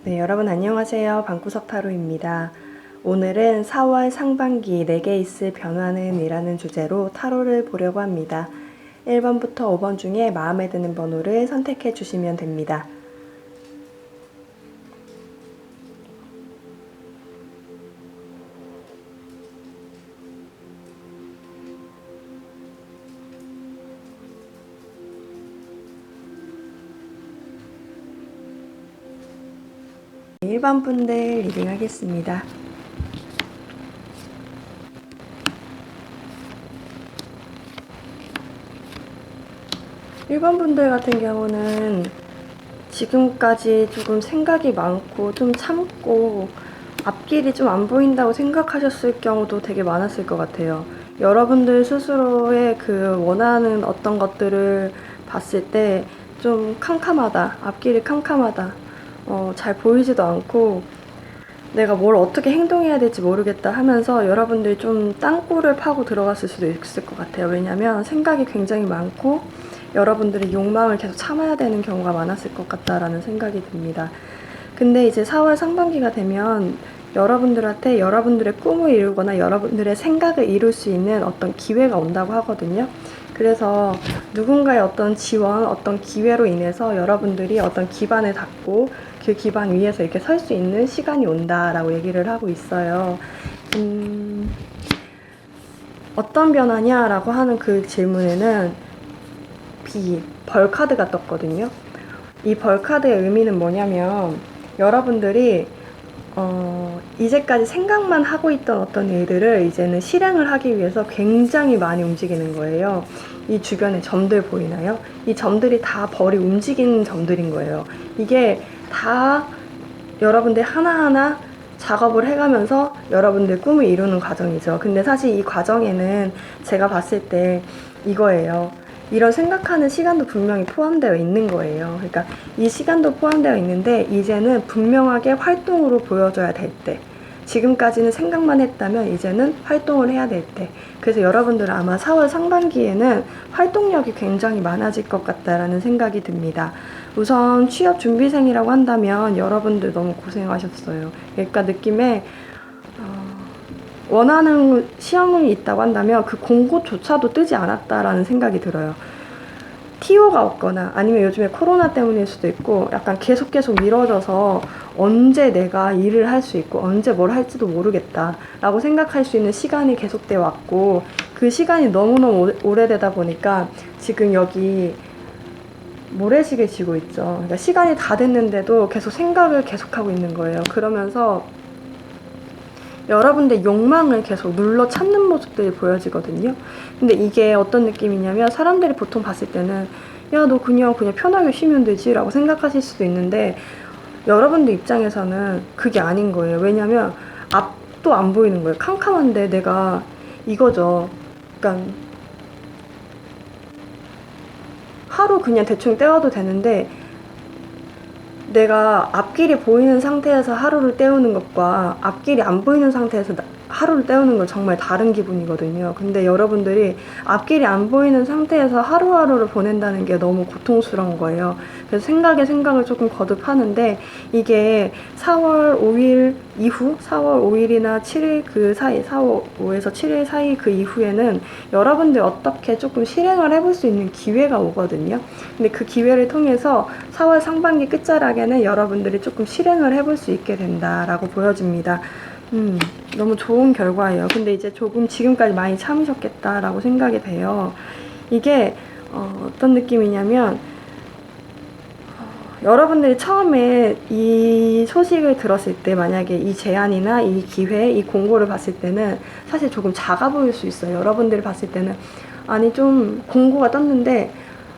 네, 여러분 안녕하세요. 방구석 타로입니다. 오늘은 4월 상반기 내게 있을 변화는 이라는 주제로 타로를 보려고 합니다. 1번부터 5번 중에 마음에 드는 번호를 선택해 주시면 됩니다. 네, 1번 분들 리딩하겠습니다. 일번 분들 같은 경우는 지금까지 조금 생각이 많고 좀 참고 앞길이 좀 안 보인다고 생각하셨을 경우도 되게 많았을 것 같아요. 여러분들 스스로의 그 원하는 어떤 것들을 봤을 때 좀 캄캄하다, 앞길이 캄캄하다, 잘 보이지도 않고 내가 뭘 어떻게 행동해야 될지 모르겠다 하면서 여러분들이 좀 땅굴을 파고 들어갔을 수도 있을 것 같아요. 왜냐면 생각이 굉장히 많고 여러분들이 욕망을 계속 참아야 되는 경우가 많았을 것 같다라는 생각이 듭니다. 근데 이제 4월 상반기가 되면 여러분들한테 여러분들의 꿈을 이루거나 여러분들의 생각을 이룰 수 있는 어떤 기회가 온다고 하거든요. 그래서 누군가의 어떤 지원, 어떤 기회로 인해서 여러분들이 어떤 기반을 닦고 그 기반 위에서 이렇게 설 수 있는 시간이 온다라고 얘기를 하고 있어요. 어떤 변화냐라고 하는 그 질문에는 벌 카드가 떴거든요. 이 벌 카드의 의미는 뭐냐면 여러분들이 이제까지 생각만 하고 있던 어떤 일들을 이제는 실행을 하기 위해서 굉장히 많이 움직이는 거예요. 이 주변에 점들 보이나요? 이 점들이 다 벌이 움직이는 점들인 거예요. 이게 다 여러분들 하나하나 작업을 해가면서 여러분들 꿈을 이루는 과정이죠. 근데 사실 이 과정에는 제가 봤을 때 이거예요. 이런 생각하는 시간도 분명히 포함되어 있는 거예요. 그러니까 이 시간도 포함되어 있는데 이제는 분명하게 활동으로 보여줘야 될 때, 지금까지는 생각만 했다면 이제는 활동을 해야 될 때, 그래서 여러분들은 아마 4월 상반기에는 활동력이 굉장히 많아질 것 같다라는 생각이 듭니다. 우선 취업 준비생이라고 한다면 여러분들 너무 고생하셨어요. 그러니까 느낌에 원하는 시험이 있다고 한다면 그 공고조차도 뜨지 않았다라는 생각이 들어요. TO가 없거나 아니면 요즘에 코로나 때문일 수도 있고 약간 계속 미뤄져서 언제 내가 일을 할 수 있고 언제 뭘 할지도 모르겠다 라고 생각할 수 있는 시간이 계속돼 왔고, 그 시간이 너무너무 오래되다 보니까 지금 여기 모래시계 지고 있죠. 그러니까 시간이 다 됐는데도 계속 생각을 계속하고 있는 거예요. 그러면서 여러분들 욕망을 계속 눌러 참는 모습들이 보여지거든요. 근데 이게 어떤 느낌이냐면 사람들이 보통 봤을 때는 야, 너 그냥 편하게 쉬면 되지 라고 생각하실 수도 있는데 여러분들 입장에서는 그게 아닌 거예요. 왜냐면 앞도 안 보이는 거예요. 캄캄한데 내가 이거죠. 그러니까 하루 그냥 대충 때워도 되는데 내가 앞길이 보이는 상태에서 하루를 때우는 것과 앞길이 안 보이는 상태에서 하루를 때우는 건 정말 다른 기분이거든요. 근데 여러분들이 앞길이 안 보이는 상태에서 하루하루를 보낸다는 게 너무 고통스러운 거예요. 그래서 생각에 생각을 조금 거듭하는데 이게 4월 5일 이후 4월 5일이나 7일 그 사이 4월 5에서 7일 사이 그 이후에는 여러분들 어떻게 조금 실행을 해볼 수 있는 기회가 오거든요. 근데 그 기회를 통해서 4월 상반기 끝자락에는 여러분들이 조금 실행을 해볼 수 있게 된다라고 보여집니다. 너무 좋은 결과예요. 근데 이제 조금 지금까지 많이 참으셨겠다라고 생각이 돼요. 이게 어떤 느낌이냐면 여러분들이 처음에 이 소식을 들었을 때 만약에 이 제안이나 이 기회, 이 공고를 봤을 때는 사실 조금 작아 보일 수 있어요. 여러분들이 봤을 때는 아니 좀 공고가 떴는데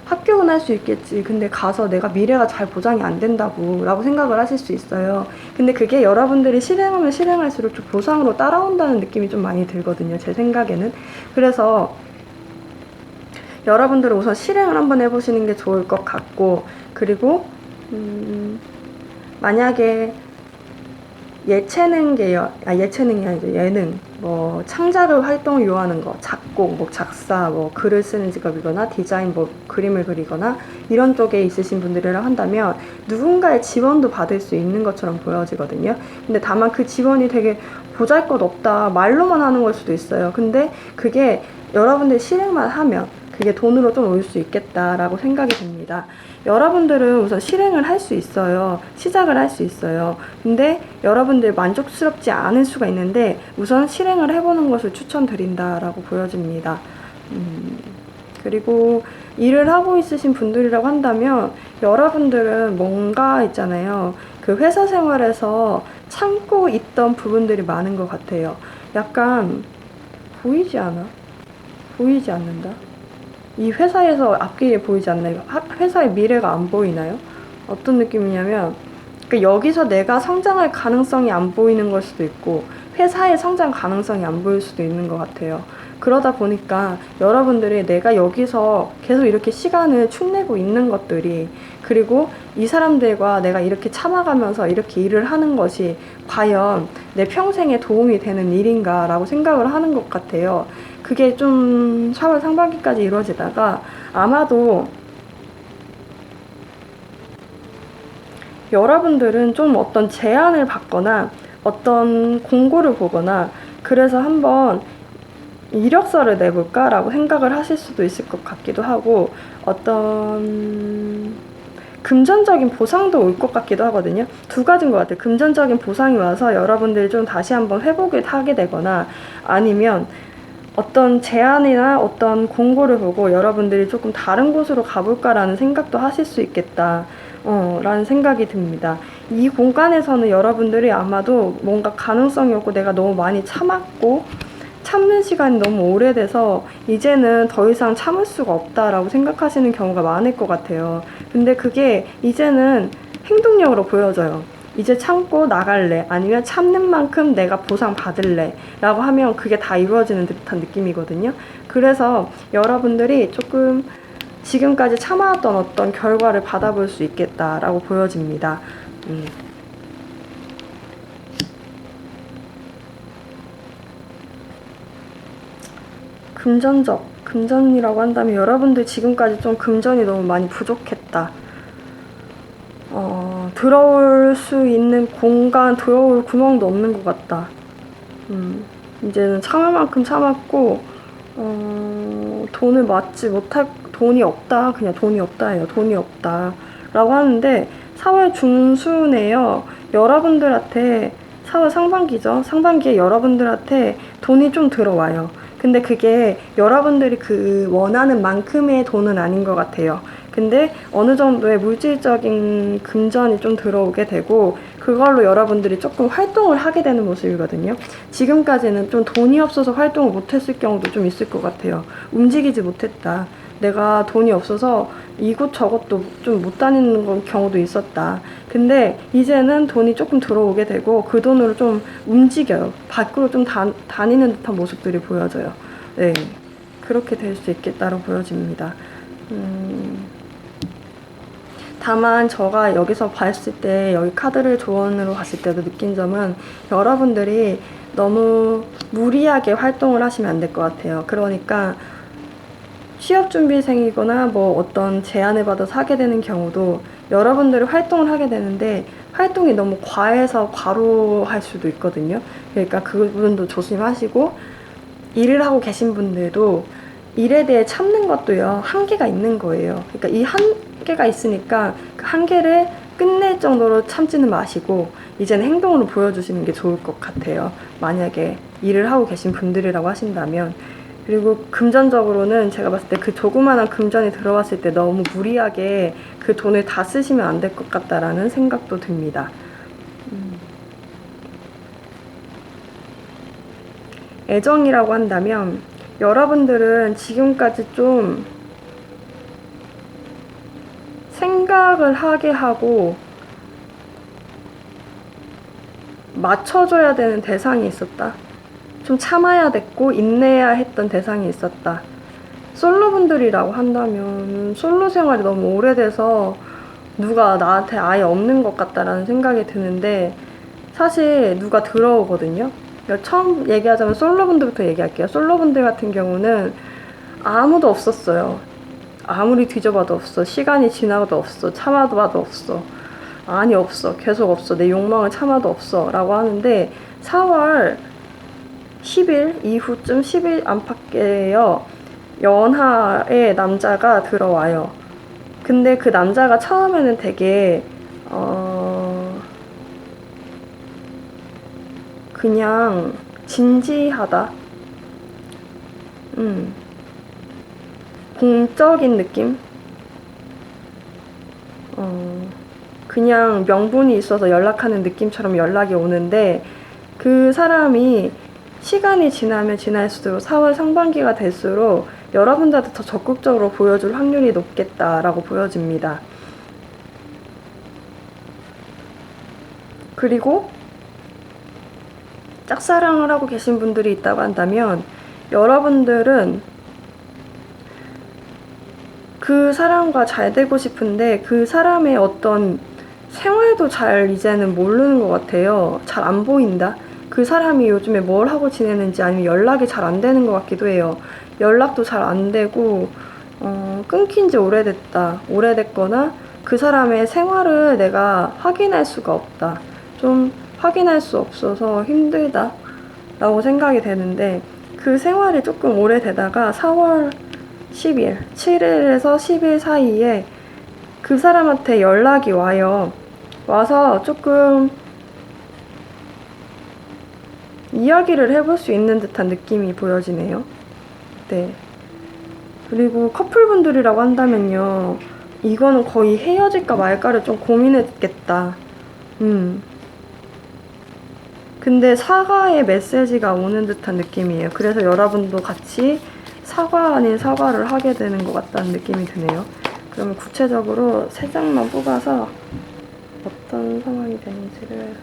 합격은 할 수 있겠지. 근데 가서 내가 미래가 잘 보장이 안 된다고 라고 생각을 하실 수 있어요. 근데 그게 여러분들이 실행하면 실행할수록 좀 보상으로 따라온다는 느낌이 좀 많이 들거든요. 제 생각에는. 그래서 여러분들은 우선 실행을 한번 해보시는 게 좋을 것 같고, 그리고 만약에 예체능이 아니죠. 예능, 뭐 창작을 활동을 요하는 거, 작곡, 뭐 작사, 뭐 글을 쓰는 직업이거나 디자인, 뭐 그림을 그리거나 이런 쪽에 있으신 분들이라 한다면 누군가의 지원도 받을 수 있는 것처럼 보여지거든요. 근데 다만 그 지원이 되게 보잘것없다, 말로만 하는 걸 수도 있어요. 근데 그게 여러분들 실행만 하면 그게 돈으로 좀 올 수 있겠다라고 생각이 듭니다. 여러분들은 우선 실행을 할 수 있어요. 시작을 할 수 있어요. 근데 여러분들 만족스럽지 않을 수가 있는데 우선 실행을 해보는 것을 추천드린다라고 보여집니다. 그리고 일을 하고 있으신 분들이라고 한다면 여러분들은 뭔가 있잖아요. 그 회사 생활에서 참고 있던 부분들이 많은 것 같아요. 약간 보이지 않아? 보이지 않는다? 이 회사에서 앞길이 보이지 않나요? 회사의 미래가 안 보이나요? 어떤 느낌이냐면 여기서 내가 성장할 가능성이 안 보이는 걸 수도 있고 회사의 성장 가능성이 안 보일 수도 있는 것 같아요. 그러다 보니까 여러분들이 내가 여기서 계속 이렇게 시간을 축내고 있는 것들이, 그리고 이 사람들과 내가 이렇게 참아가면서 이렇게 일을 하는 것이 과연 내 평생에 도움이 되는 일인가 라고 생각을 하는 것 같아요. 그게 좀 4월 상반기까지 이루어지다가 아마도 여러분들은 좀 어떤 제안을 받거나 어떤 공고를 보거나 그래서 한번 이력서를 내볼까 라고 생각을 하실 수도 있을 것 같기도 하고 어떤 금전적인 보상도 올 것 같기도 하거든요. 두 가지인 것 같아요. 금전적인 보상이 와서 여러분들이 좀 다시 한번 회복을 하게 되거나 아니면 어떤 제안이나 어떤 공고를 보고 여러분들이 조금 다른 곳으로 가볼까라는 생각도 하실 수 있겠다. 라는 생각이 듭니다. 이 공간에서는 여러분들이 아마도 뭔가 가능성이 없고 내가 너무 많이 참았고 참는 시간이 너무 오래돼서 이제는 더 이상 참을 수가 없다라고 생각하시는 경우가 많을 것 같아요. 근데 그게 이제는 행동력으로 보여져요. 이제 참고 나갈래, 아니면 참는 만큼 내가 보상 받을래 라고 하면 그게 다 이루어지는 듯한 느낌이거든요. 그래서 여러분들이 조금 지금까지 참아왔던 어떤 결과를 받아볼 수 있겠다라고 보여집니다. 금전이라고 한다면 여러분들 지금까지 좀 금전이 너무 많이 부족했다. 들어올 수 있는 공간, 들어올 구멍도 없는 것 같다. 이제는 참을 만큼 참았고, 돈을 맞지 못할, 돈이 없다. 그냥 돈이 없다예요. 돈이 없다. 라고 하는데, 4월 중순에요. 여러분들한테, 4월 상반기죠. 상반기에 여러분들한테 돈이 좀 들어와요. 근데 그게 여러분들이 그 원하는 만큼의 돈은 아닌 것 같아요. 근데 어느 정도의 물질적인 금전이 좀 들어오게 되고 그걸로 여러분들이 조금 활동을 하게 되는 모습이거든요. 지금까지는 좀 돈이 없어서 활동을 못했을 경우도 좀 있을 것 같아요. 움직이지 못했다. 내가 돈이 없어서 이곳저곳도 좀 못 다니는 경우도 있었다. 근데 이제는 돈이 조금 들어오게 되고 그 돈으로 좀 움직여요. 밖으로 좀 다니는 듯한 모습들이 보여져요. 네, 그렇게 될 수 있겠다고 보여집니다. 다만 제가 여기서 봤을 때 여기 카드를 조언으로 봤을 때도 느낀 점은 여러분들이 너무 무리하게 활동을 하시면 안 될 것 같아요. 그러니까 취업준비생이거나 뭐 어떤 제안을 받아서 하게 되는 경우도 여러분들이 활동을 하게 되는데 활동이 너무 과해서 과로할 수도 있거든요. 그러니까 그 부분도 조심하시고, 일을 하고 계신 분들도 일에 대해 참는 것도요, 한계가 있는 거예요. 그러니까 이 한계가 있으니까 그 한계를 끝낼 정도로 참지는 마시고 이제는 행동으로 보여주시는 게 좋을 것 같아요. 만약에 일을 하고 계신 분들이라고 하신다면. 그리고 금전적으로는 제가 봤을 때 그 조그마한 금전이 들어왔을 때 너무 무리하게 그 돈을 다 쓰시면 안 될 것 같다라는 생각도 듭니다. 애정이라고 한다면 여러분들은 지금까지 좀 생각을 하게 하고 맞춰줘야 되는 대상이 있었다. 좀 참아야 됐고 인내해야 했던 대상이 있었다. 솔로분들이라고 한다면 솔로 생활이 너무 오래돼서 누가 나한테 아예 없는 것 같다라는 생각이 드는데, 사실 누가 들어오거든요. 그러니까 처음 얘기하자면 솔로분들부터 얘기할게요. 솔로분들 같은 경우는 아무도 없었어요. 아무리 뒤져봐도 없어. 시간이 지나도 없어. 참아봐도 없어. 아니 없어. 계속 없어. 내 욕망을 참아도 없어. 라고 하는데 4월 10일 이후쯤 10일 안팎에요. 연하의 남자가 들어와요. 근데 그 남자가 처음에는 되게 그냥 진지하다. 공적인 느낌? 그냥 명분이 있어서 연락하는 느낌처럼 연락이 오는데, 그 사람이 시간이 지나면 지날수록 4월 상반기가 될수록 여러분들한테 더 적극적으로 보여줄 확률이 높겠다라고 보여집니다. 그리고 짝사랑을 하고 계신 분들이 있다고 한다면 여러분들은 그 사람과 잘 되고 싶은데 그 사람의 어떤 생활도 잘 이제는 모르는 것 같아요. 잘 안 보인다. 그 사람이 요즘에 뭘 하고 지내는지, 아니면 연락이 잘 안 되는 것 같기도 해요. 연락도 잘 안 되고 끊긴 지 오래됐거나 그 사람의 생활을 내가 확인할 수가 없다. 좀 확인할 수 없어서 힘들다 라고 생각이 되는데, 그 생활이 조금 오래되다가 4월 10일, 7일에서 10일 사이에 그 사람한테 연락이 와요. 와서 조금 이야기를 해볼 수 있는 듯한 느낌이 보여지네요. 네. 그리고 커플분들이라고 한다면요, 이거는 거의 헤어질까 말까를 좀 고민했겠다. 근데 사과의 메시지가 오는 듯한 느낌이에요. 그래서 여러분도 같이 사과 아닌 사과를 하게 되는 것 같다는 느낌이 드네요. 그러면 구체적으로 3장만 뽑아서 어떤 상황이 되는지를.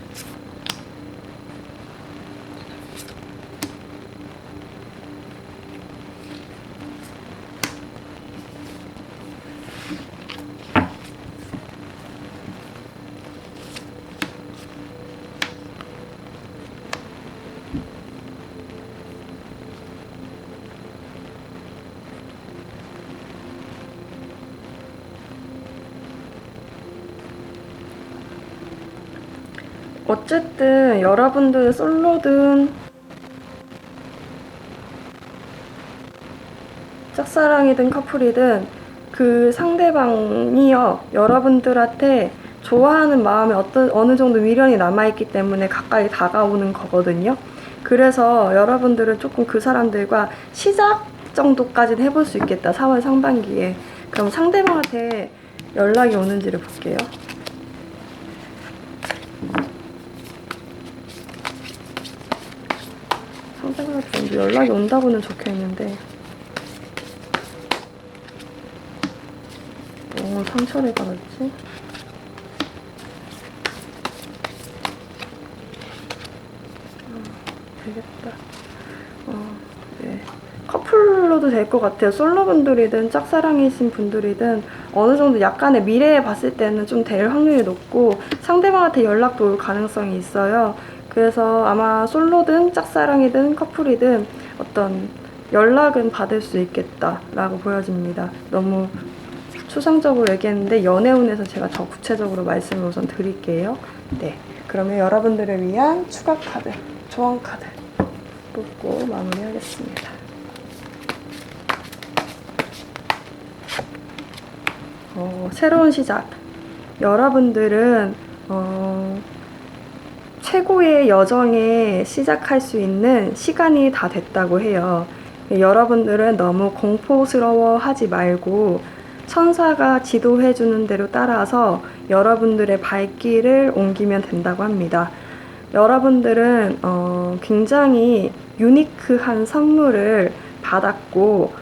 어쨌든 여러분들 솔로든 짝사랑이든 커플이든 그 상대방이요, 여러분들한테 좋아하는 마음에 어느 정도 미련이 남아있기 때문에 가까이 다가오는 거거든요. 그래서 여러분들은 조금 그 사람들과 시작 정도까지는 해볼 수 있겠다, 4월 상반기에. 그럼 상대방한테 연락이 오는지를 볼게요. 상대방한테 연락이 온다고는 적혀있는데 상처를 받았지? 되겠다. 네. 커플로도 될 것 같아요. 솔로분들이든 짝사랑이신 분들이든 어느 정도 약간의 미래에 봤을 때는 좀 될 확률이 높고 상대방한테 연락도 올 가능성이 있어요. 그래서 아마 솔로든 짝사랑이든 커플이든 어떤 연락은 받을 수 있겠다라고 보여집니다. 너무 추상적으로 얘기했는데 연애운에서 제가 더 구체적으로 말씀을 우선 드릴게요. 네, 그러면 여러분들을 위한 추가 카드, 조언 카드 뽑고 마무리하겠습니다. 새로운 시작. 여러분들은 최고의 여정에 시작할 수 있는 시간이 다 됐다고 해요. 여러분들은 너무 공포스러워 하지 말고 천사가 지도해주는 대로 따라서 여러분들의 발길을 옮기면 된다고 합니다. 여러분들은 굉장히 유니크한 선물을 받았고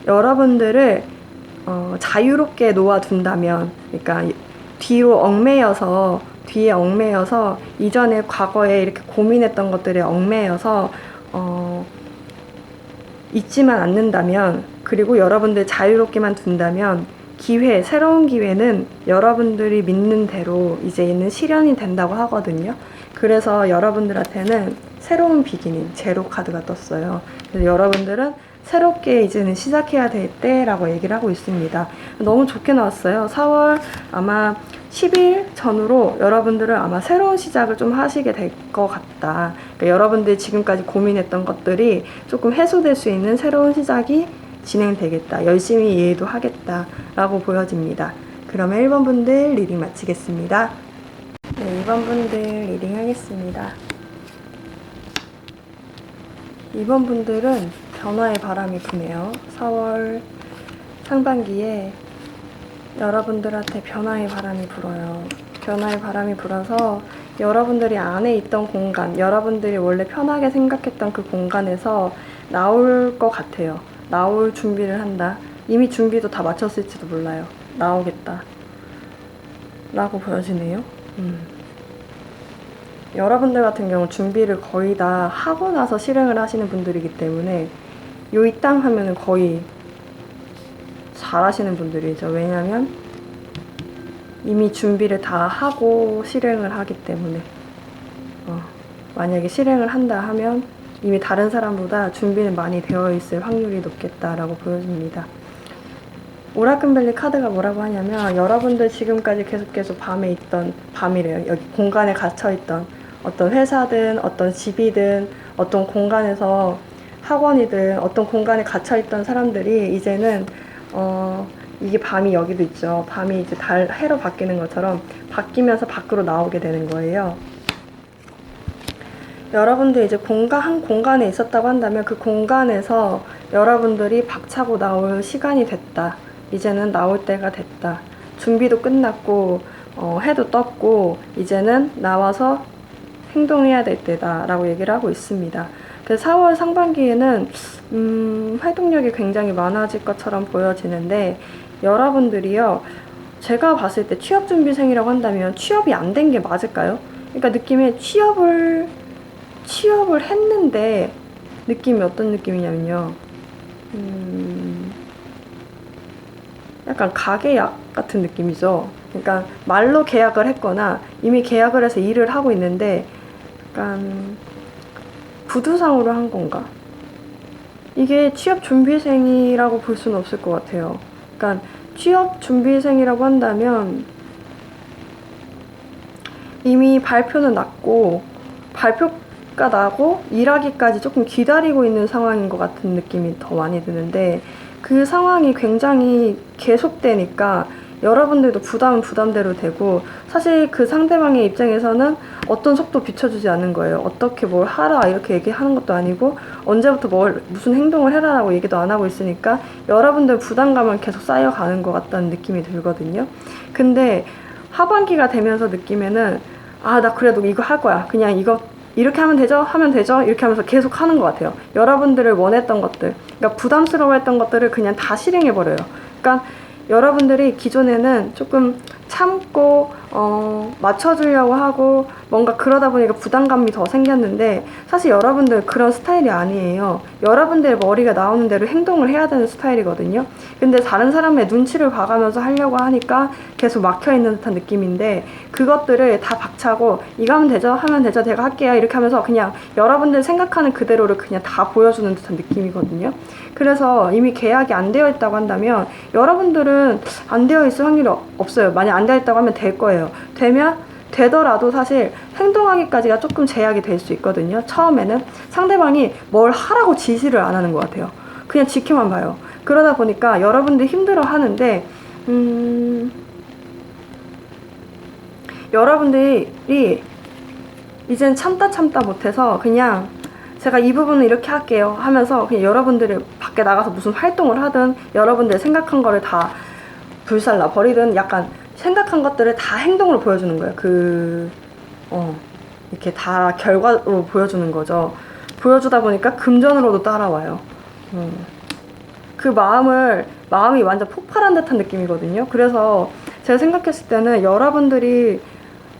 여러분들을 자유롭게 놓아둔다면, 그러니까 뒤에 얽매여서 이전에 과거에 이렇게 고민했던 것들에 얽매여서 잊지만 않는다면, 그리고 여러분들 자유롭게만 둔다면 새로운 기회는 여러분들이 믿는 대로 이제는 실현이 된다고 하거든요. 그래서 여러분들한테는 새로운 비기닝, 제로 카드가 떴어요. 그래서 여러분들은 새롭게 이제는 시작해야 될 때라고 얘기를 하고 있습니다. 너무 좋게 나왔어요. 4월 아마 10일 전후로 여러분들은 아마 새로운 시작을 좀 하시게 될 것 같다. 그러니까 여러분들이 지금까지 고민했던 것들이 조금 해소될 수 있는 새로운 시작이 진행되겠다. 열심히 이해도 하겠다. 라고 보여집니다. 그러면 1번 분들 리딩 마치겠습니다. 네, 2번 분들 리딩 하겠습니다. 2번 분들은 변화의 바람이 부네요. 4월 상반기에 여러분들한테 변화의 바람이 불어요. 변화의 바람이 불어서 여러분들이 안에 있던 공간, 여러분들이 원래 편하게 생각했던 그 공간에서 나올 것 같아요. 나올 준비를 한다. 이미 준비도 다 마쳤을지도 몰라요. 나오겠다. 라고 보여지네요. 여러분들 같은 경우 준비를 거의 다 하고 나서 실행을 하시는 분들이기 때문에 요 이 땅 하면은 거의 잘하시는 분들이죠. 왜냐면 이미 준비를 다 하고 실행을 하기 때문에 만약에 실행을 한다 하면 이미 다른 사람보다 준비는 많이 되어 있을 확률이 높겠다라고 보여집니다. 오라클밸리 카드가 뭐라고 하냐면 여러분들 지금까지 계속 밤이래요. 여기 공간에 갇혀있던 어떤 회사든 어떤 집이든 어떤 공간에서 학원이든 어떤 공간에 갇혀있던 사람들이 이제는 이게 밤이 여기도 있죠. 밤이 이제 해로 바뀌는 것처럼 바뀌면서 밖으로 나오게 되는 거예요. 여러분들 이제 한 공간에 있었다고 한다면 그 공간에서 여러분들이 박차고 나올 시간이 됐다. 이제는 나올 때가 됐다. 준비도 끝났고 해도 떴고 이제는 나와서 행동해야 될 때다 라고 얘기를 하고 있습니다. 그래서 4월 상반기에는 활동력이 굉장히 많아질 것처럼 보여지는데 여러분들이요, 제가 봤을 때 취업준비생이라고 한다면 취업이 안 된 게 맞을까요? 그러니까 느낌에 취업을 했는데 느낌이 어떤 느낌이냐면요, 약간 가계약 같은 느낌이죠. 그러니까 말로 계약을 했거나 이미 계약을 해서 일을 하고 있는데 약간 구두상으로 한 건가? 이게 취업준비생이라고 볼 수는 없을 것 같아요. 그러니까 취업준비생이라고 한다면 이미 발표는 났고 발표가 나고 일하기까지 조금 기다리고 있는 상황인 것 같은 느낌이 더 많이 드는데 그 상황이 굉장히 계속되니까 여러분들도 부담은 부담대로 되고 사실 그 상대방의 입장에서는 어떤 속도 비춰주지 않는 거예요. 어떻게 뭘 하라 이렇게 얘기하는 것도 아니고 언제부터 무슨 행동을 해라라고 얘기도 안 하고 있으니까 여러분들 부담감은 계속 쌓여가는 것 같다는 느낌이 들거든요. 근데 하반기가 되면서 느낌에는 나 그래도 이거 할 거야. 그냥 이거 이렇게 하면 되죠? 하면 되죠? 이렇게 하면서 계속 하는 것 같아요. 여러분들을 원했던 것들, 그러니까 부담스러워했던 것들을 그냥 다 실행해버려요. 그러니까 여러분들이 기존에는 조금 참고 맞춰주려고 하고 뭔가 그러다 보니까 부담감이 더 생겼는데, 사실 여러분들 그런 스타일이 아니에요. 여러분들 머리가 나오는 대로 행동을 해야 되는 스타일이거든요. 근데 다른 사람의 눈치를 봐가면서 하려고 하니까 계속 막혀있는 듯한 느낌인데, 그것들을 다 박차고 이거 하면 되죠? 하면 되죠? 제가 할게요. 이렇게 하면서 그냥 여러분들 생각하는 그대로를 그냥 다 보여주는 듯한 느낌이거든요. 그래서 이미 계약이 안 되어 있다고 한다면 여러분들은 안 되어 있을 확률이 없어요. 만약 안 되어 있다고 하면 될 거예요. 되더라도 사실 행동하기까지가 조금 제약이 될 수 있거든요. 처음에는 상대방이 뭘 하라고 지시를 안 하는 것 같아요. 그냥 지켜만 봐요. 그러다 보니까 여러분들이 힘들어 하는데, 여러분들이 이젠 참다 못해서 그냥 제가 이 부분은 이렇게 할게요 하면서 그냥 여러분들이 밖에 나가서 무슨 활동을 하든 여러분들 생각한 거를 다 불살라 버리든 약간 생각한 것들을 다 행동으로 보여주는 거예요. 이렇게 다 결과로 보여주는 거죠. 보여주다 보니까 금전으로도 따라와요. 그 마음이 완전 폭발한 듯한 느낌이거든요. 그래서 제가 생각했을 때는 여러분들이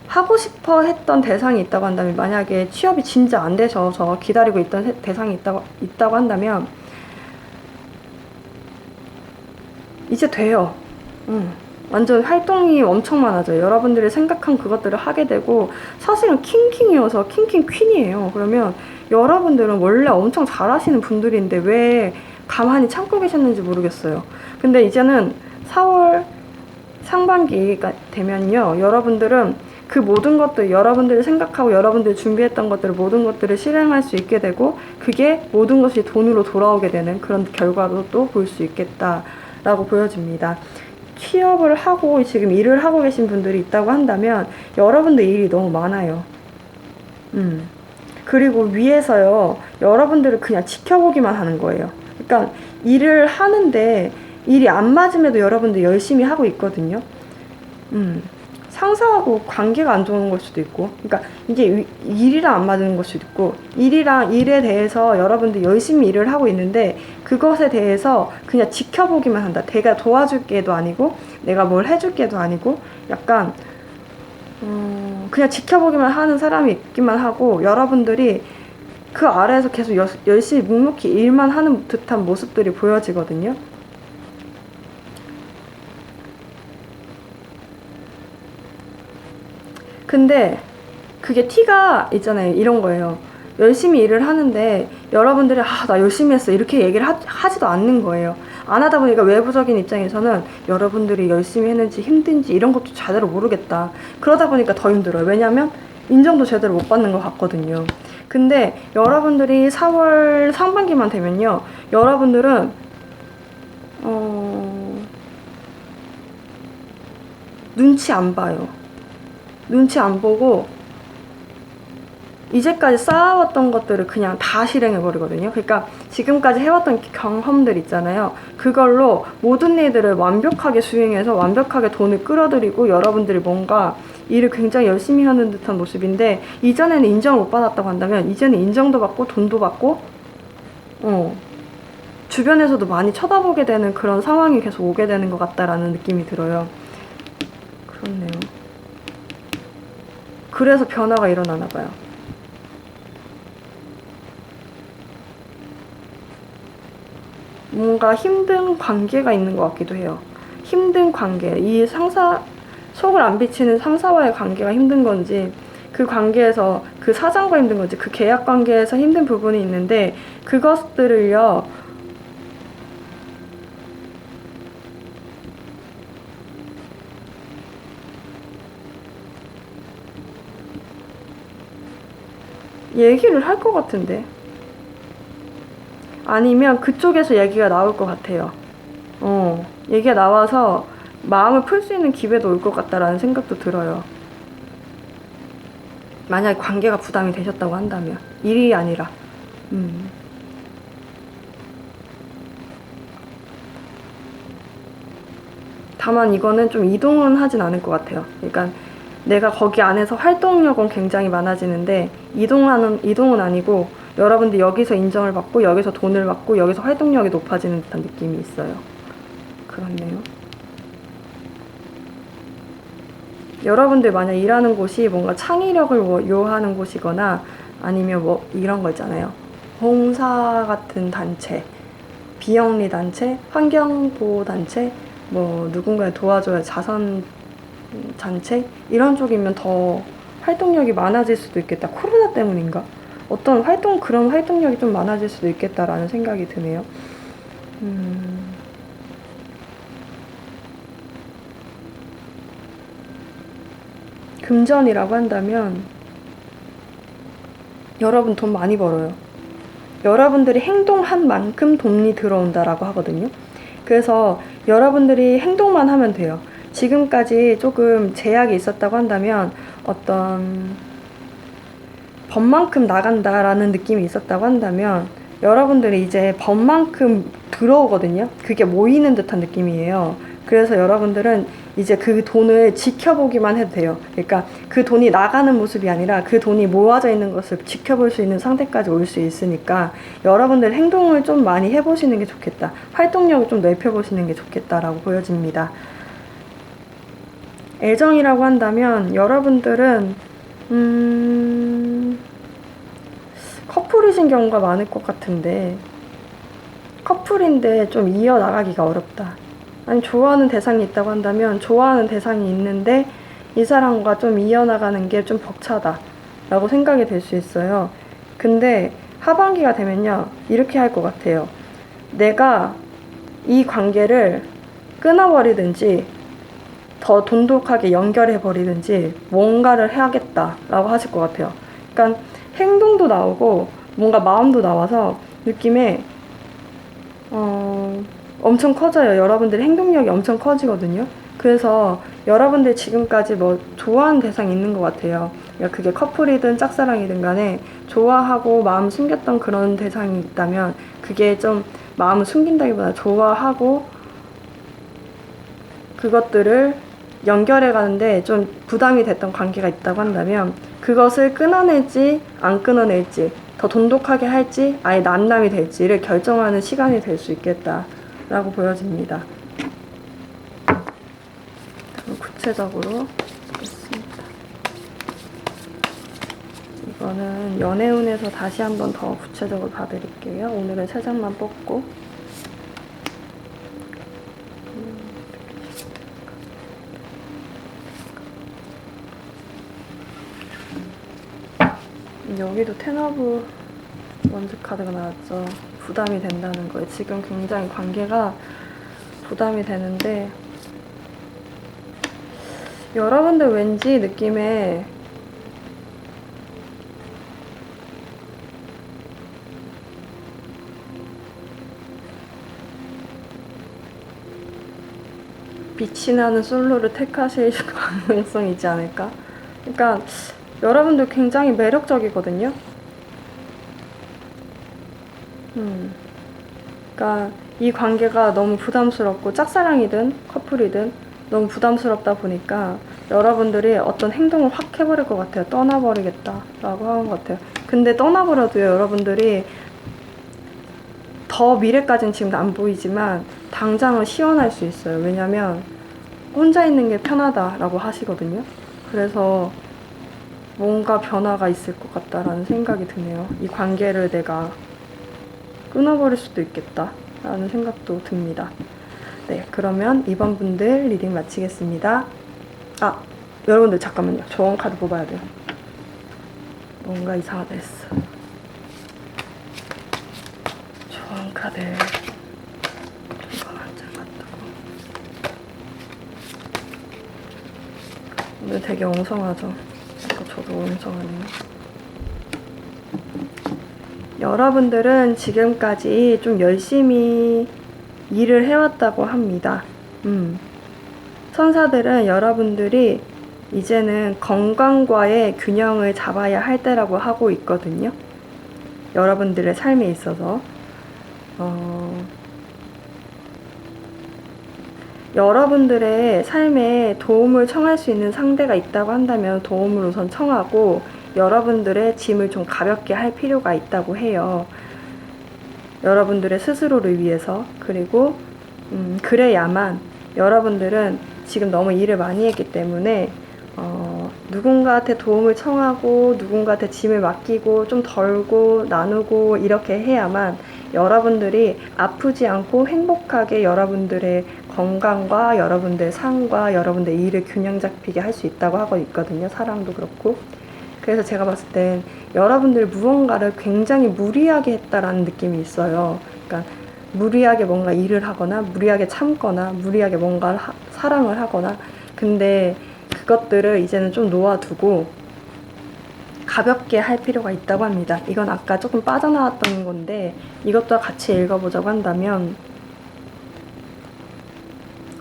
하고 싶어 했던 대상이 있다고 한다면, 만약에 취업이 진짜 안 되셔서 기다리고 있던 대상이 있다고 한다면 이제 돼요. 완전 활동이 엄청 많아져요. 여러분들이 생각한 그것들을 하게 되고, 사실은 킹킹이어서 킹킹 퀸이에요. 그러면 여러분들은 원래 엄청 잘하시는 분들인데 왜 가만히 참고 계셨는지 모르겠어요. 근데 이제는 4월 상반기가 되면요, 여러분들은 그 모든 것들, 여러분들이 생각하고 여러분들이 준비했던 것들을 모든 것들을 실행할 수 있게 되고, 그게 모든 것이 돈으로 돌아오게 되는 그런 결과도 또 볼 수 있겠다라고 보여집니다. 취업을 하고 지금 일을 하고 계신 분들이 있다고 한다면 여러분들 일이 너무 많아요. 그리고 위에서요, 여러분들을 그냥 지켜보기만 하는 거예요. 그러니까 일을 하는데 일이 안 맞음에도 여러분들 열심히 하고 있거든요. 상사하고 관계가 안 좋은 걸 수도 있고, 그러니까 이게 일이랑 안 맞는 걸 수도 있고, 일에 대해서 여러분들 열심히 일을 하고 있는데 그것에 대해서 그냥 지켜보기만 한다. 내가 도와줄 게도 아니고 내가 뭘 해줄 게도 아니고, 약간 그냥 지켜보기만 하는 사람이 있기만 하고, 여러분들이 그 아래에서 계속 열심히 묵묵히 일만 하는 듯한 모습들이 보여지거든요. 근데 그게 티가 있잖아요. 이런 거예요. 열심히 일을 하는데 여러분들이 나 열심히 했어 이렇게 얘기를 하지도 않는 거예요. 안 하다 보니까 외부적인 입장에서는 여러분들이 열심히 했는지 힘든지 이런 것도 제대로 모르겠다. 그러다 보니까 더 힘들어요. 왜냐면 인정도 제대로 못 받는 것 같거든요. 근데 여러분들이 4월 상반기만 되면요, 여러분들은 눈치 안 봐요. 눈치 안 보고 이제까지 쌓아왔던 것들을 그냥 다 실행해버리거든요. 그러니까 지금까지 해왔던 경험들 있잖아요. 그걸로 모든 일들을 완벽하게 수행해서 완벽하게 돈을 끌어들이고, 여러분들이 뭔가 일을 굉장히 열심히 하는 듯한 모습인데, 이전에는 인정을 못 받았다고 한다면 이제는 인정도 받고 돈도 받고 주변에서도 많이 쳐다보게 되는 그런 상황이 계속 오게 되는 것 같다라는 느낌이 들어요. 그렇네요. 그래서 변화가 일어나나 봐요. 뭔가 힘든 관계가 있는 것 같기도 해요. 힘든 관계, 이 속을 안 비치는 상사와의 관계가 힘든 건지, 그 관계에서 그 사장과 힘든 건지, 그 계약 관계에서 힘든 부분이 있는데, 그것들을요, 얘기를 할 것 같은데, 아니면 그쪽에서 얘기가 나올 것 같아요. 얘기가 나와서 마음을 풀 수 있는 기회도 올 것 같다라는 생각도 들어요. 만약에 관계가 부담이 되셨다고 한다면, 일이 아니라. 다만 이거는 좀 이동은 하진 않을 것 같아요. 그러니까 내가 거기 안에서 활동력은 굉장히 많아지는데 이동은 아니고 여러분들 여기서 인정을 받고 여기서 돈을 받고 여기서 활동력이 높아지는 듯한 느낌이 있어요. 그렇네요. 여러분들 만약 일하는 곳이 뭔가 창의력을 요하는 곳이거나 아니면 뭐 이런 거 있잖아요. 봉사 같은 단체, 비영리 단체, 환경보호 단체, 뭐 누군가를 도와줘야 자선 단체 이런 쪽이면 더 활동력이 많아질 수도 있겠다. 코로나 때문인가? 어떤 그런 활동력이 좀 많아질 수도 있겠다라는 생각이 드네요. 금전이라고 한다면 여러분 돈 많이 벌어요. 여러분들이 행동한 만큼 돈이 들어온다라고 하거든요. 그래서 여러분들이 행동만 하면 돼요. 지금까지 조금 제약이 있었다고 한다면 어떤 법만큼 나간다라는 느낌이 있었다고 한다면 여러분들이 이제 법만큼 들어오거든요. 그게 모이는 듯한 느낌이에요. 그래서 여러분들은 이제 그 돈을 지켜보기만 해도 돼요. 그러니까 그 돈이 나가는 모습이 아니라 그 돈이 모아져 있는 것을 지켜볼 수 있는 상태까지 올 수 있으니까 여러분들 행동을 좀 많이 해보시는 게 좋겠다. 활동력을 좀 넓혀보시는 게 좋겠다라고 보여집니다. 애정이라고 한다면 여러분들은 커플이신 경우가 많을 것 같은데 커플인데 좀 이어나가기가 어렵다. 아니 좋아하는 대상이 있다고 한다면 좋아하는 대상이 있는데 이 사람과 좀 이어나가는 게 좀 벅차다 라고 생각이 될 수 있어요. 근데 하반기가 되면요 이렇게 할 것 같아요. 내가 이 관계를 끊어버리든지 더 돈독하게 연결해버리든지 뭔가를 해야겠다라고 하실 것 같아요. 그러니까 행동도 나오고 뭔가 마음도 나와서 느낌에 엄청 커져요. 여러분들의 행동력이 엄청 커지거든요. 그래서 여러분들 지금까지 뭐 좋아하는 대상이 있는 것 같아요. 그러니까 그게 커플이든 짝사랑이든 간에 좋아하고 마음 숨겼던 그런 대상이 있다면 그게 좀 마음을 숨긴다기보다 좋아하고 그것들을 연결해 가는데 좀 부담이 됐던 관계가 있다고 한다면 그것을 끊어낼지 안 끊어낼지 더 돈독하게 할지 아예 남남이 될지를 결정하는 시간이 될 수 있겠다라고 보여집니다. 구체적으로 보겠습니다. 이거는 연애운에서 다시 한번 더 구체적으로 봐드릴게요. 오늘은 3장만 뽑고 여기도 텐오브 원즈 카드가 나왔죠. 부담이 된다는 거예요. 지금 굉장히 관계가 부담이 되는데 여러분들 왠지 느낌에 빛이 나는 솔로를 택하실 가능성이 있지 않을까? 그러니까 여러분들 굉장히 매력적이거든요. 그러니까 이 관계가 너무 부담스럽고 짝사랑이든 커플이든 너무 부담스럽다 보니까 여러분들이 어떤 행동을 확 해버릴 것 같아요. 떠나버리겠다라고 하는 것 같아요. 근데 떠나버려도요, 여러분들이 더 미래까지는 지금 안 보이지만 당장은 시원할 수 있어요. 왜냐면 혼자 있는 게 편하다라고 하시거든요. 그래서 뭔가 변화가 있을 것 같다라는 생각이 드네요. 이 관계를 내가 끊어버릴 수도 있겠다라는 생각도 듭니다. 네, 그러면 이번 분들 리딩 마치겠습니다. 아, 여러분들 잠깐만요. 조언 카드 뽑아야 돼요. 뭔가 이상하다 했어. 조언 카드 이거 한 장 갖다고. 오늘 되게 엉성하죠? 아까 저도 엉성하네요. 여러분들은 지금까지 좀 열심히 일을 해왔다고 합니다. 천사들은 여러분들이 이제는 건강과의 균형을 잡아야 할 때라고 하고 있거든요. 여러분들의 삶에 있어서 여러분들의 삶에 도움을 청할 수 있는 상대가 있다고 한다면 도움을 우선 청하고 여러분들의 짐을 좀 가볍게 할 필요가 있다고 해요. 여러분들의 스스로를 위해서. 그리고 그래야만 여러분들은 지금 너무 일을 많이 했기 때문에 누군가한테 도움을 청하고 누군가한테 짐을 맡기고 좀 덜고 나누고 이렇게 해야만 여러분들이 아프지 않고 행복하게 여러분들의 건강과 여러분들의 삶과 여러분들의 일을 균형 잡히게 할 수 있다고 하고 있거든요. 사랑도 그렇고. 그래서 제가 봤을 땐 여러분들 무언가를 굉장히 무리하게 했다라는 느낌이 있어요. 그러니까 무리하게 뭔가 일을 하거나 무리하게 참거나 무리하게 뭔가 사랑을 하거나, 근데 그것들을 이제는 좀 놓아두고 가볍게 할 필요가 있다고 합니다. 이건 아까 조금 빠져나왔던 건데 이것도 같이 읽어보자고 한다면,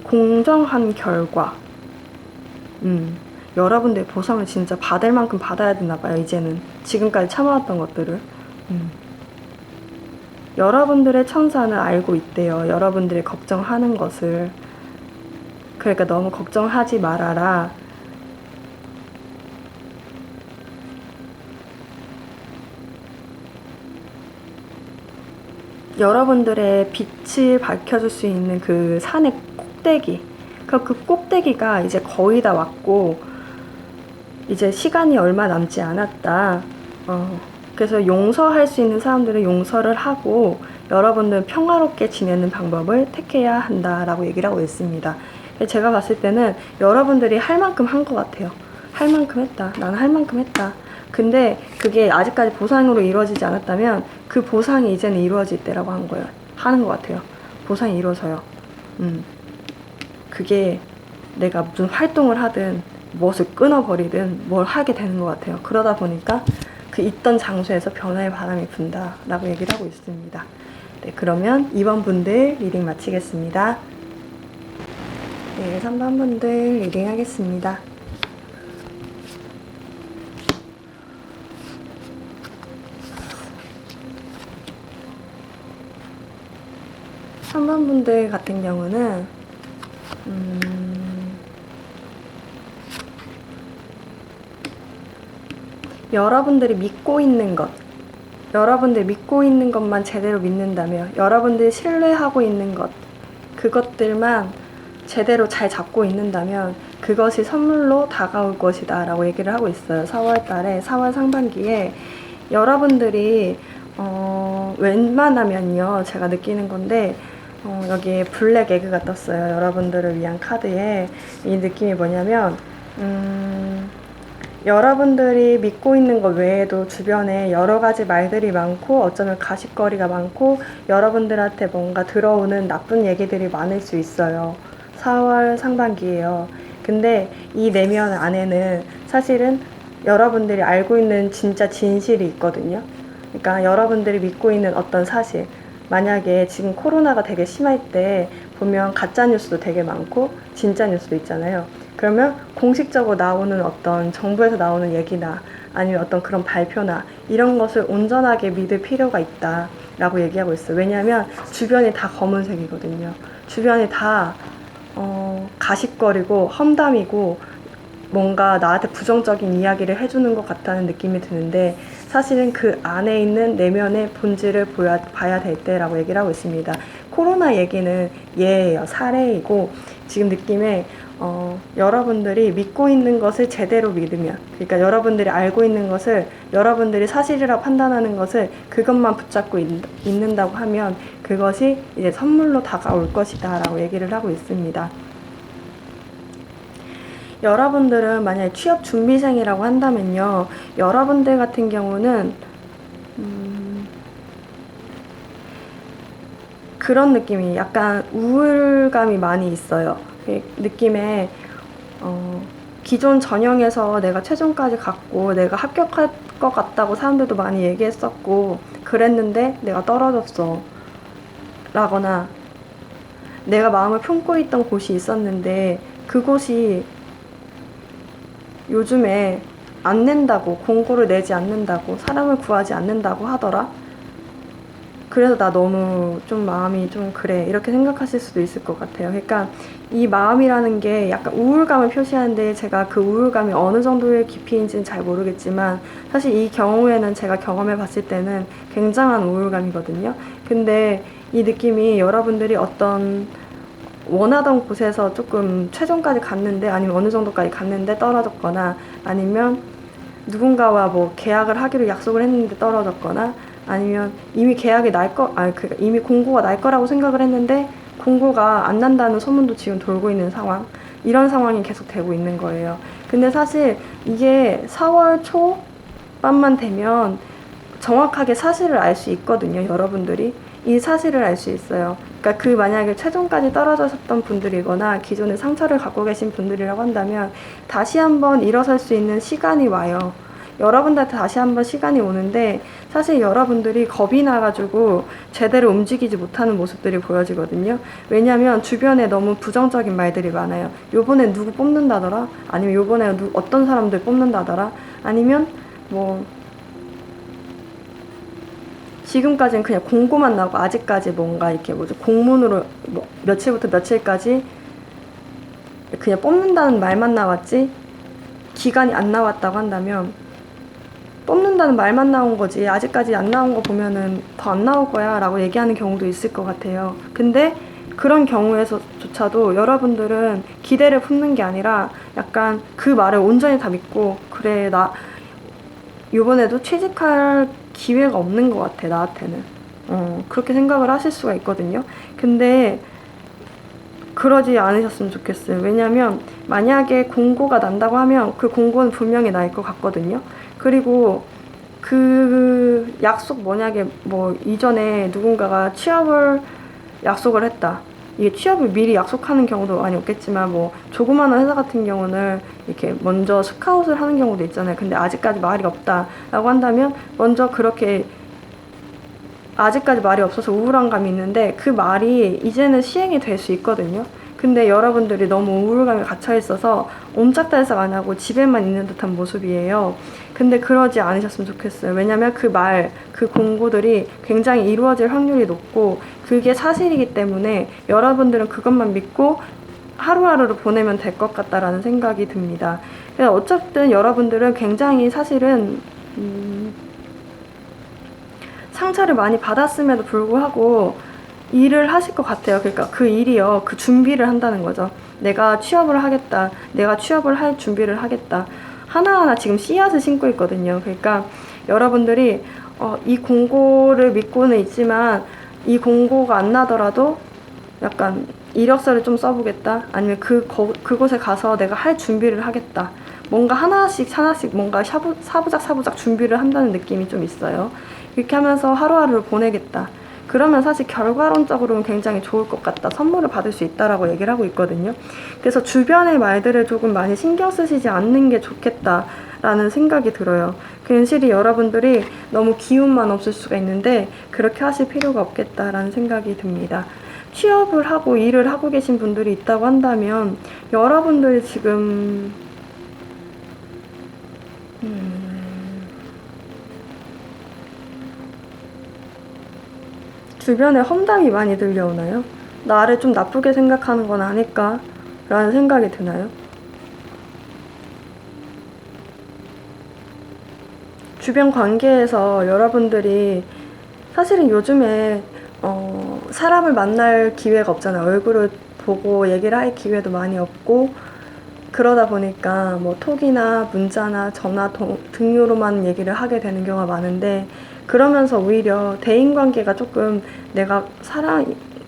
공정한 결과. 여러분들의 보상을 진짜 받을 만큼 받아야 되나 봐요. 이제는 지금까지 참아왔던 것들을. 여러분들의 천사는 알고 있대요. 여러분들이 걱정하는 것을. 그러니까 너무 걱정하지 말아라. 여러분들의 빛을 밝혀줄 수 있는 그 산의 꼭대기, 그 꼭대기가 이제 거의 다 왔고 이제 시간이 얼마 남지 않았다. 그래서 용서할 수 있는 사람들은 용서를 하고 여러분들은 평화롭게 지내는 방법을 택해야 한다라고 얘기를 하고 있습니다. 제가 봤을 때는 여러분들이 할 만큼 한 것 같아요. 할 만큼 했다. 나는 할 만큼 했다. 근데 그게 아직까지 보상으로 이루어지지 않았다면 그 보상이 이제는 이루어질 때라고 하는 것 같아요. 보상이 이루어져요. 그게 내가 무슨 활동을 하든 무엇을 끊어버리든 뭘 하게 되는 것 같아요. 그러다 보니까 그 있던 장소에서 변화의 바람이 분다라고 얘기를 하고 있습니다. 네, 그러면 2번 분들 리딩 마치겠습니다. 네, 3번 분들 리딩 하겠습니다. 삼 번 분들 같은 경우는 여러분들이 믿고 있는 것, 여러분들 믿고 있는 것만 제대로 믿는다면, 여러분들이 신뢰하고 있는 것, 그것들만 제대로 잘 잡고 있는다면 그것이 선물로 다가올 것이다 라고 얘기를 하고 있어요. 4월 달에, 4월 상반기에 여러분들이 웬만하면요, 제가 느끼는 건데 여기에 블랙 에그가 떴어요. 여러분들을 위한 카드에. 이 느낌이 뭐냐면 여러분들이 믿고 있는 것 외에도 주변에 여러 가지 말들이 많고 어쩌면 가십거리가 많고 여러분들한테 뭔가 들어오는 나쁜 얘기들이 많을 수 있어요. 4월 상반기예요. 근데 이 내면 안에는 사실은 여러분들이 알고 있는 진짜 진실이 있거든요. 그러니까 여러분들이 믿고 있는 어떤 사실, 만약에 지금 코로나가 되게 심할 때 보면 가짜 뉴스도 되게 많고 진짜 뉴스도 있잖아요. 그러면 공식적으로 나오는 어떤 정부에서 나오는 얘기나 아니면 어떤 그런 발표나 이런 것을 온전하게 믿을 필요가 있다 라고 얘기하고 있어요. 왜냐하면 주변이 다 검은색이거든요. 주변이 다 가십거리고 험담이고 뭔가 나한테 부정적인 이야기를 해주는 것 같다는 느낌이 드는데, 사실은 그 안에 있는 내면의 본질을 봐야 될 때라고 얘기를 하고 있습니다. 코로나 얘기는 예예요. 사례이고, 지금 느낌에 여러분들이 믿고 있는 것을 제대로 믿으면, 그러니까 여러분들이 알고 있는 것을, 여러분들이 사실이라고 판단하는 것을 그것만 붙잡고 있는다고 하면 그것이 이제 선물로 다가올 것이다 라고 얘기를 하고 있습니다. 여러분들은 만약에 취업 준비생이라고 한다면요, 여러분들 같은 경우는 그런 느낌이 약간 우울감이 많이 있어요. 느낌에 기존 전형에서 내가 최종까지 갔고 내가 합격할 것 같다고 사람들도 많이 얘기했었고 그랬는데 내가 떨어졌어 라거나, 내가 마음을 품고 있던 곳이 있었는데 그곳이 요즘에 안 낸다고, 공고를 내지 않는다고, 사람을 구하지 않는다고 하더라. 그래서 나 너무 좀 마음이 좀 그래 이렇게 생각하실 수도 있을 것 같아요. 그러니까 이 마음이라는 게 약간 우울감을 표시하는데 제가 그 우울감이 어느 정도의 깊이인지는 잘 모르겠지만 사실 이 경우에는 제가 경험해 봤을 때는 굉장한 우울감이거든요. 근데 이 느낌이 여러분들이 어떤 원하던 곳에서 조금 최종까지 갔는데 아니면 어느 정도까지 갔는데 떨어졌거나 아니면 누군가와 뭐 계약을 하기로 약속을 했는데 떨어졌거나 아니면 이미 계약이 그러니까 이미 공고가 날 거라고 생각을 했는데 공고가 안 난다는 소문도 지금 돌고 있는 상황. 이런 상황이 계속 되고 있는 거예요. 근데 사실 이게 4월 초반만 되면 정확하게 사실을 알 수 있거든요, 여러분들이. 이 사실을 알 수 있어요. 그러니까 그 만약에 최종까지 떨어졌던 분들이거나 기존에 상처를 갖고 계신 분들이라고 한다면 다시 한번 일어설 수 있는 시간이 와요. 여러분들한테 다시 한번 시간이 오는데 사실 여러분들이 겁이 나가지고 제대로 움직이지 못하는 모습들이 보여지거든요. 왜냐면 주변에 너무 부정적인 말들이 많아요. 요번에 누구 뽑는다더라? 아니면 요번에 어떤 사람들 뽑는다더라? 아니면 뭐 지금까지는 그냥 공고만 나오고 아직까지 뭔가 이렇게 뭐죠 공문으로 뭐 며칠부터 며칠까지 그냥 뽑는다는 말만 나왔지 기간이 안 나왔다고 한다면 뽑는다는 말만 나온 거지 아직까지 안 나온 거 보면은 더 안 나올 거야 라고 얘기하는 경우도 있을 것 같아요. 근데 그런 경우에서조차도 여러분들은 기대를 품는 게 아니라 약간 그 말을 온전히 다 믿고 그래 나 요번에도 취직할 기회가 없는 것 같아 나한테는 그렇게 생각을 하실 수가 있거든요. 근데 그러지 않으셨으면 좋겠어요. 왜냐면 만약에 공고가 난다고 하면 그 공고는 분명히 날 것 같거든요. 그리고 그 약속 만약에 뭐 이전에 누군가가 취업을 약속을 했다. 이게 취업을 미리 약속하는 경우도 많이 없겠지만 뭐 조그마한 회사 같은 경우는 이렇게 먼저 스카웃을 하는 경우도 있잖아요. 근데 아직까지 말이 없다라고 한다면 먼저 그렇게 아직까지 말이 없어서 우울한 감이 있는데 그 말이 이제는 시행이 될 수 있거든요. 근데 여러분들이 너무 우울감에 갇혀 있어서 옴짝달싹 안 하고 집에만 있는 듯한 모습이에요. 근데 그러지 않으셨으면 좋겠어요. 왜냐면 그 말, 그 공고들이 굉장히 이루어질 확률이 높고 그게 사실이기 때문에 여러분들은 그것만 믿고 하루하루를 보내면 될 것 같다라는 생각이 듭니다. 그래서 어쨌든 여러분들은 굉장히 사실은 상처를 많이 받았음에도 불구하고 일을 하실 것 같아요. 그러니까 그 일이요. 그 준비를 한다는 거죠. 내가 취업을 하겠다. 내가 취업을 할 준비를 하겠다. 하나하나 지금 씨앗을 심고 있거든요. 그러니까 여러분들이 이 공고를 믿고는 있지만 이 공고가 안 나더라도 약간 이력서를 좀 써보겠다. 아니면 그곳에 가서 내가 할 준비를 하겠다. 뭔가 하나씩 뭔가 사부작 준비를 한다는 느낌이 좀 있어요. 이렇게 하면서 하루하루를 보내겠다. 그러면 사실 결과론적으로는 굉장히 좋을 것 같다. 선물을 받을 수 있다라고 얘기를 하고 있거든요. 그래서 주변의 말들을 조금 많이 신경 쓰시지 않는 게 좋겠다라는 생각이 들어요. 괜시리 여러분들이 너무 기운만 없을 수가 있는데 그렇게 하실 필요가 없겠다라는 생각이 듭니다. 취업을 하고 일을 하고 계신 분들이 있다고 한다면 여러분들이 지금 주변에 험담이 많이 들려오나요? 나를 좀 나쁘게 생각하는 건 아닐까? 라는 생각이 드나요? 주변 관계에서 여러분들이 사실은 요즘에 사람을 만날 기회가 없잖아요. 얼굴을 보고 얘기를 할 기회도 많이 없고 그러다 보니까 뭐 톡이나 문자나 전화 등으로만 얘기를 하게 되는 경우가 많은데 그러면서 오히려 대인관계가 조금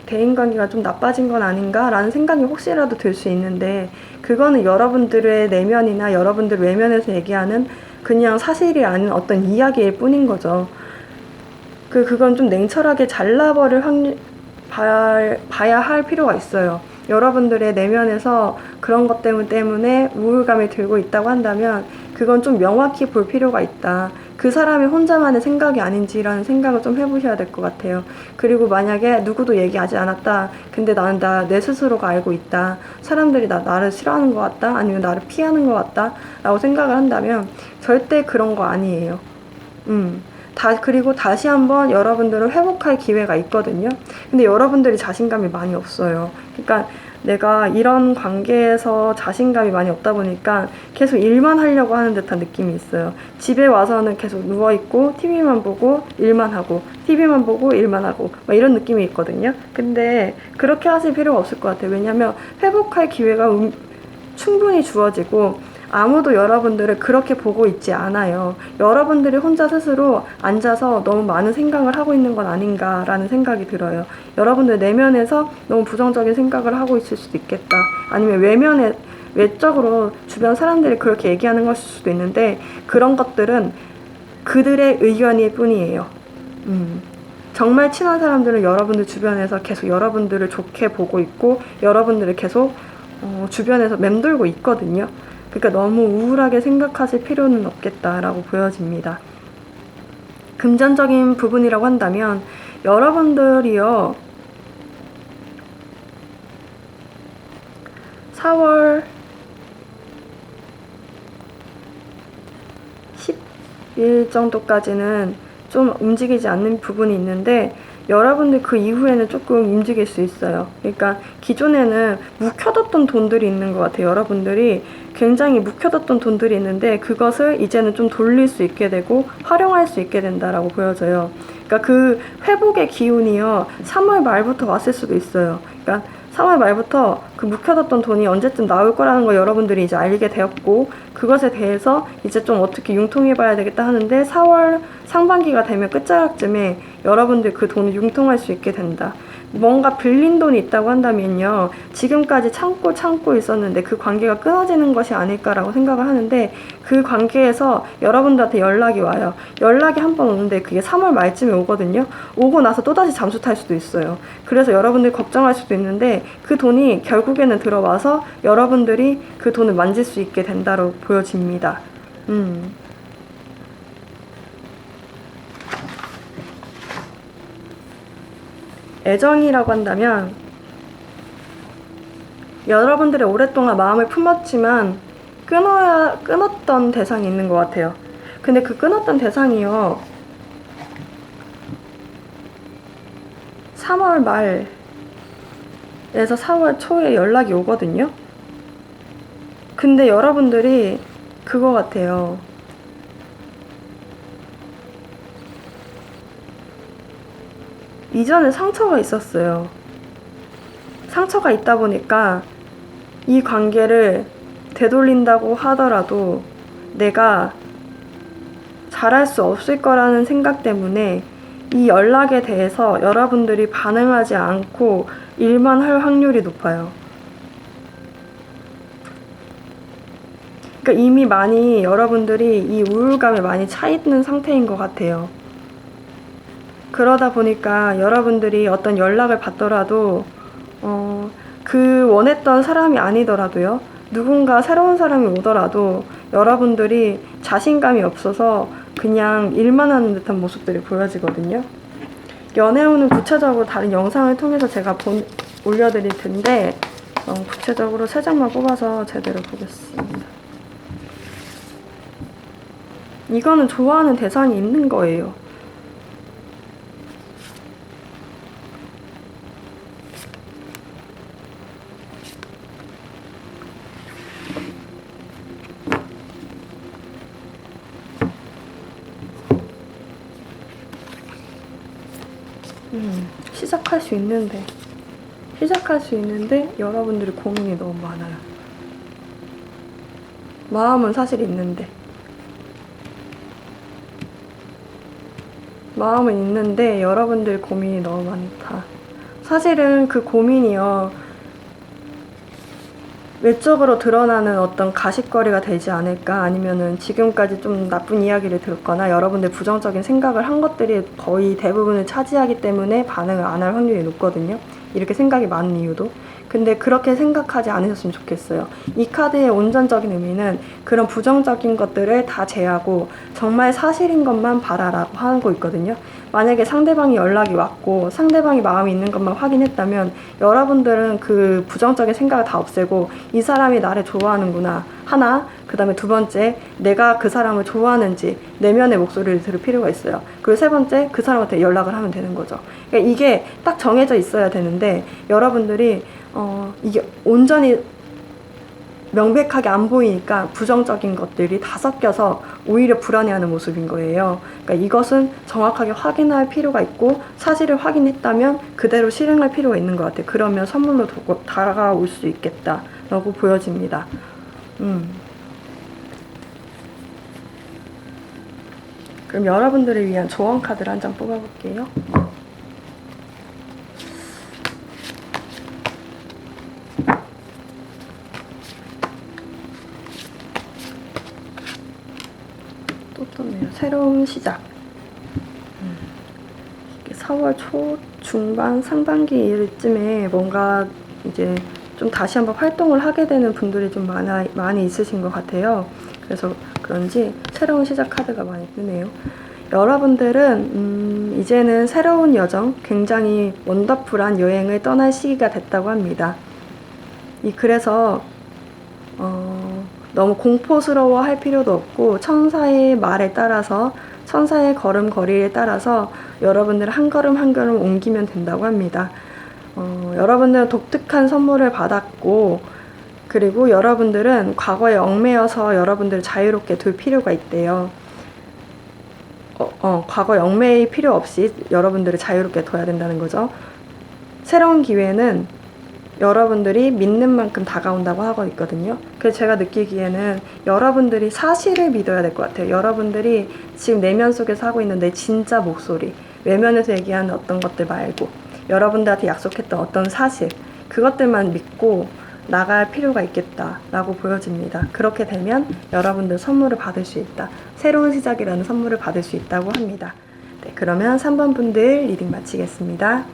대인관계가 좀 나빠진 건 아닌가라는 생각이 혹시라도 들 수 있는데 그거는 여러분들의 내면이나 여러분들 외면에서 얘기하는 그냥 사실이 아닌 어떤 이야기일 뿐인 거죠. 그건 좀 냉철하게 봐야 할 필요가 있어요. 여러분들의 내면에서 그런 것 때문에 우울감이 들고 있다고 한다면 그건 좀 명확히 볼 필요가 있다. 그 사람이 혼자만의 생각이 아닌지라는 생각을 좀 해보셔야 될 것 같아요. 그리고 만약에 누구도 얘기하지 않았다. 근데 나는 내 스스로가 알고 있다. 사람들이 나를 싫어하는 것 같다. 아니면 나를 피하는 것 같다. 라고 생각을 한다면 절대 그런 거 아니에요. 그리고 다시 한번 여러분들은 회복할 기회가 있거든요. 근데 여러분들이 자신감이 많이 없어요. 그러니까 내가 이런 관계에서 자신감이 많이 없다 보니까 계속 일만 하려고 하는 듯한 느낌이 있어요. 집에 와서는 계속 누워있고 TV만 보고 일만 하고 TV만 보고 일만 하고 막 이런 느낌이 있거든요. 근데 그렇게 하실 필요가 없을 것 같아요. 왜냐면 회복할 기회가 충분히 주어지고 아무도 여러분들을 그렇게 보고 있지 않아요. 여러분들이 혼자 스스로 앉아서 너무 많은 생각을 하고 있는 건 아닌가라는 생각이 들어요. 여러분들 내면에서 너무 부정적인 생각을 하고 있을 수도 있겠다. 아니면 외적으로 주변 사람들이 그렇게 얘기하는 것일 수도 있는데 그런 것들은 그들의 의견일 뿐이에요. 정말 친한 사람들은 여러분들 주변에서 계속 여러분들을 좋게 보고 있고 여러분들을 계속 주변에서 맴돌고 있거든요. 그러니까 너무 우울하게 생각하실 필요는 없겠다라고 보여집니다. 금전적인 부분이라고 한다면 여러분들이요 4월 10일 정도까지는 좀 움직이지 않는 부분이 있는데 여러분들 그 이후에는 조금 움직일 수 있어요. 그러니까 기존에는 묵혀뒀던 돈들이 있는 것 같아요. 여러분들이 굉장히 묵혀뒀던 돈들이 있는데 그것을 이제는 좀 돌릴 수 있게 되고 활용할 수 있게 된다라고 보여져요. 그러니까 그 회복의 기운이요 3월 말부터 왔을 수도 있어요. 그러니까 3월 말부터 그 묵혀뒀던 돈이 언제쯤 나올 거라는 걸 여러분들이 이제 알게 되었고 그것에 대해서 이제 좀 어떻게 융통해 봐야 되겠다 하는데 4월 상반기가 되면 끝자락쯤에 여러분들 그 돈을 융통할 수 있게 된다. 뭔가 빌린 돈이 있다고 한다면요 지금까지 참고 있었는데 그 관계가 끊어지는 것이 아닐까라고 생각을 하는데 그 관계에서 여러분들한테 연락이 와요. 연락이 한 번 오는데 그게 3월 말쯤에 오거든요. 오고 나서 또다시 잠수 탈 수도 있어요. 그래서 여러분들이 걱정할 수도 있는데 그 돈이 결국에는 들어와서 여러분들이 그 돈을 만질 수 있게 된다고 보여집니다. 애정이라고 한다면 여러분들의 오랫동안 마음을 품었지만 끊었던 대상이 있는 것 같아요. 근데 그 끊었던 대상이요 3월 말에서 4월 초에 연락이 오거든요. 근데 여러분들이 그거 같아요. 이전에 상처가 있었어요. 상처가 있다 보니까 이 관계를 되돌린다고 하더라도 내가 잘할 수 없을 거라는 생각 때문에 이 연락에 대해서 여러분들이 반응하지 않고 일만 할 확률이 높아요. 그러니까 이미 많이 여러분들이 이 우울감에 많이 차 있는 상태인 것 같아요. 그러다 보니까 여러분들이 어떤 연락을 받더라도 그 원했던 사람이 아니더라도요. 누군가 새로운 사람이 오더라도 여러분들이 자신감이 없어서 그냥 일만 하는 듯한 모습들이 보여지거든요. 연애운은 구체적으로 다른 영상을 통해서 제가 올려드릴 텐데 구체적으로 3장만 뽑아서 제대로 보겠습니다. 이거는 좋아하는 대상이 있는 거예요. 시작할 수 있는데 여러분들이 고민이 너무 많아요. 마음은 사실 있는데 여러분들 고민이 너무 많다. 사실은 그 고민이요 외적으로 드러나는 어떤 가십거리가 되지 않을까, 아니면은 지금까지 좀 나쁜 이야기를 들었거나 여러분들 부정적인 생각을 한 것들이 거의 대부분을 차지하기 때문에 반응을 안 할 확률이 높거든요. 이렇게 생각이 많은 이유도. 근데 그렇게 생각하지 않으셨으면 좋겠어요. 이 카드의 온전적인 의미는 그런 부정적인 것들을 다 제하고 정말 사실인 것만 바라라고 하고 있거든요. 만약에 상대방이 연락이 왔고 상대방이 마음이 있는 것만 확인했다면 여러분들은 그 부정적인 생각을 다 없애고 이 사람이 나를 좋아하는구나 하나, 그 다음에 두 번째 내가 그 사람을 좋아하는지 내면의 목소리를 들을 필요가 있어요. 그리고 세 번째 그 사람한테 연락을 하면 되는 거죠. 그러니까 이게 딱 정해져 있어야 되는데 여러분들이 이게 온전히 명백하게 안 보이니까 부정적인 것들이 다 섞여서 오히려 불안해하는 모습인 거예요. 그러니까 이것은 정확하게 확인할 필요가 있고 사실을 확인했다면 그대로 실행할 필요가 있는 것 같아요. 그러면 선물로 다가올 수 있겠다라고 보여집니다. 그럼 여러분들을 위한 조언 카드를 한 장 뽑아볼게요. 또 떴네요. 새로운 시작. 4월 초 중반 상반기쯤에 뭔가 이제 좀 다시 한번 활동을 하게 되는 분들이 좀 많이 있으신 것 같아요. 그래서 그런지 새로운 시작 카드가 많이 뜨네요. 여러분들은 이제는 새로운 여정, 굉장히 원더풀한 여행을 떠날 시기가 됐다고 합니다. 그래서 너무 공포스러워 할 필요도 없고 천사의 말에 따라서 천사의 걸음걸이에 따라서 여러분들 한 걸음 한 걸음 옮기면 된다고 합니다. 여러분들은 독특한 선물을 받았고 그리고 여러분들은 과거에 얽매여서 여러분들을 자유롭게 둘 필요가 있대요. 과거에 얽매일 필요 없이 여러분들을 자유롭게 둬야 된다는 거죠. 새로운 기회는 여러분들이 믿는 만큼 다가온다고 하고 있거든요. 그래서 제가 느끼기에는 여러분들이 사실을 믿어야 될 것 같아요. 여러분들이 지금 내면 속에서 하고 있는 내 진짜 목소리, 외면에서 얘기하는 어떤 것들 말고 여러분들한테 약속했던 어떤 사실, 그것들만 믿고 나갈 필요가 있겠다라고 보여집니다. 그렇게 되면 여러분들 선물을 받을 수 있다. 새로운 시작이라는 선물을 받을 수 있다고 합니다. 네, 그러면 3번 분들 리딩 마치겠습니다.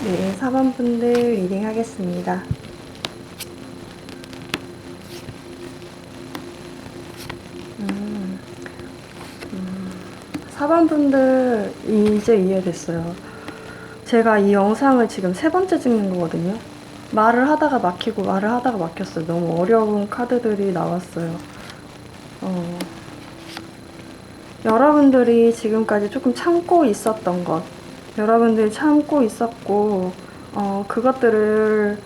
네, 4번 분들 리딩 하겠습니다. 4번 분들 이제 이해됐어요. 제가 이 영상을 지금 3번째 찍는 거거든요. 말을 하다가 막히고 말을 하다가 막혔어요. 너무 어려운 카드들이 나왔어요. 여러분들이 지금까지 조금 참고 있었던 것, 여러분들이 참고 있었고 그것들을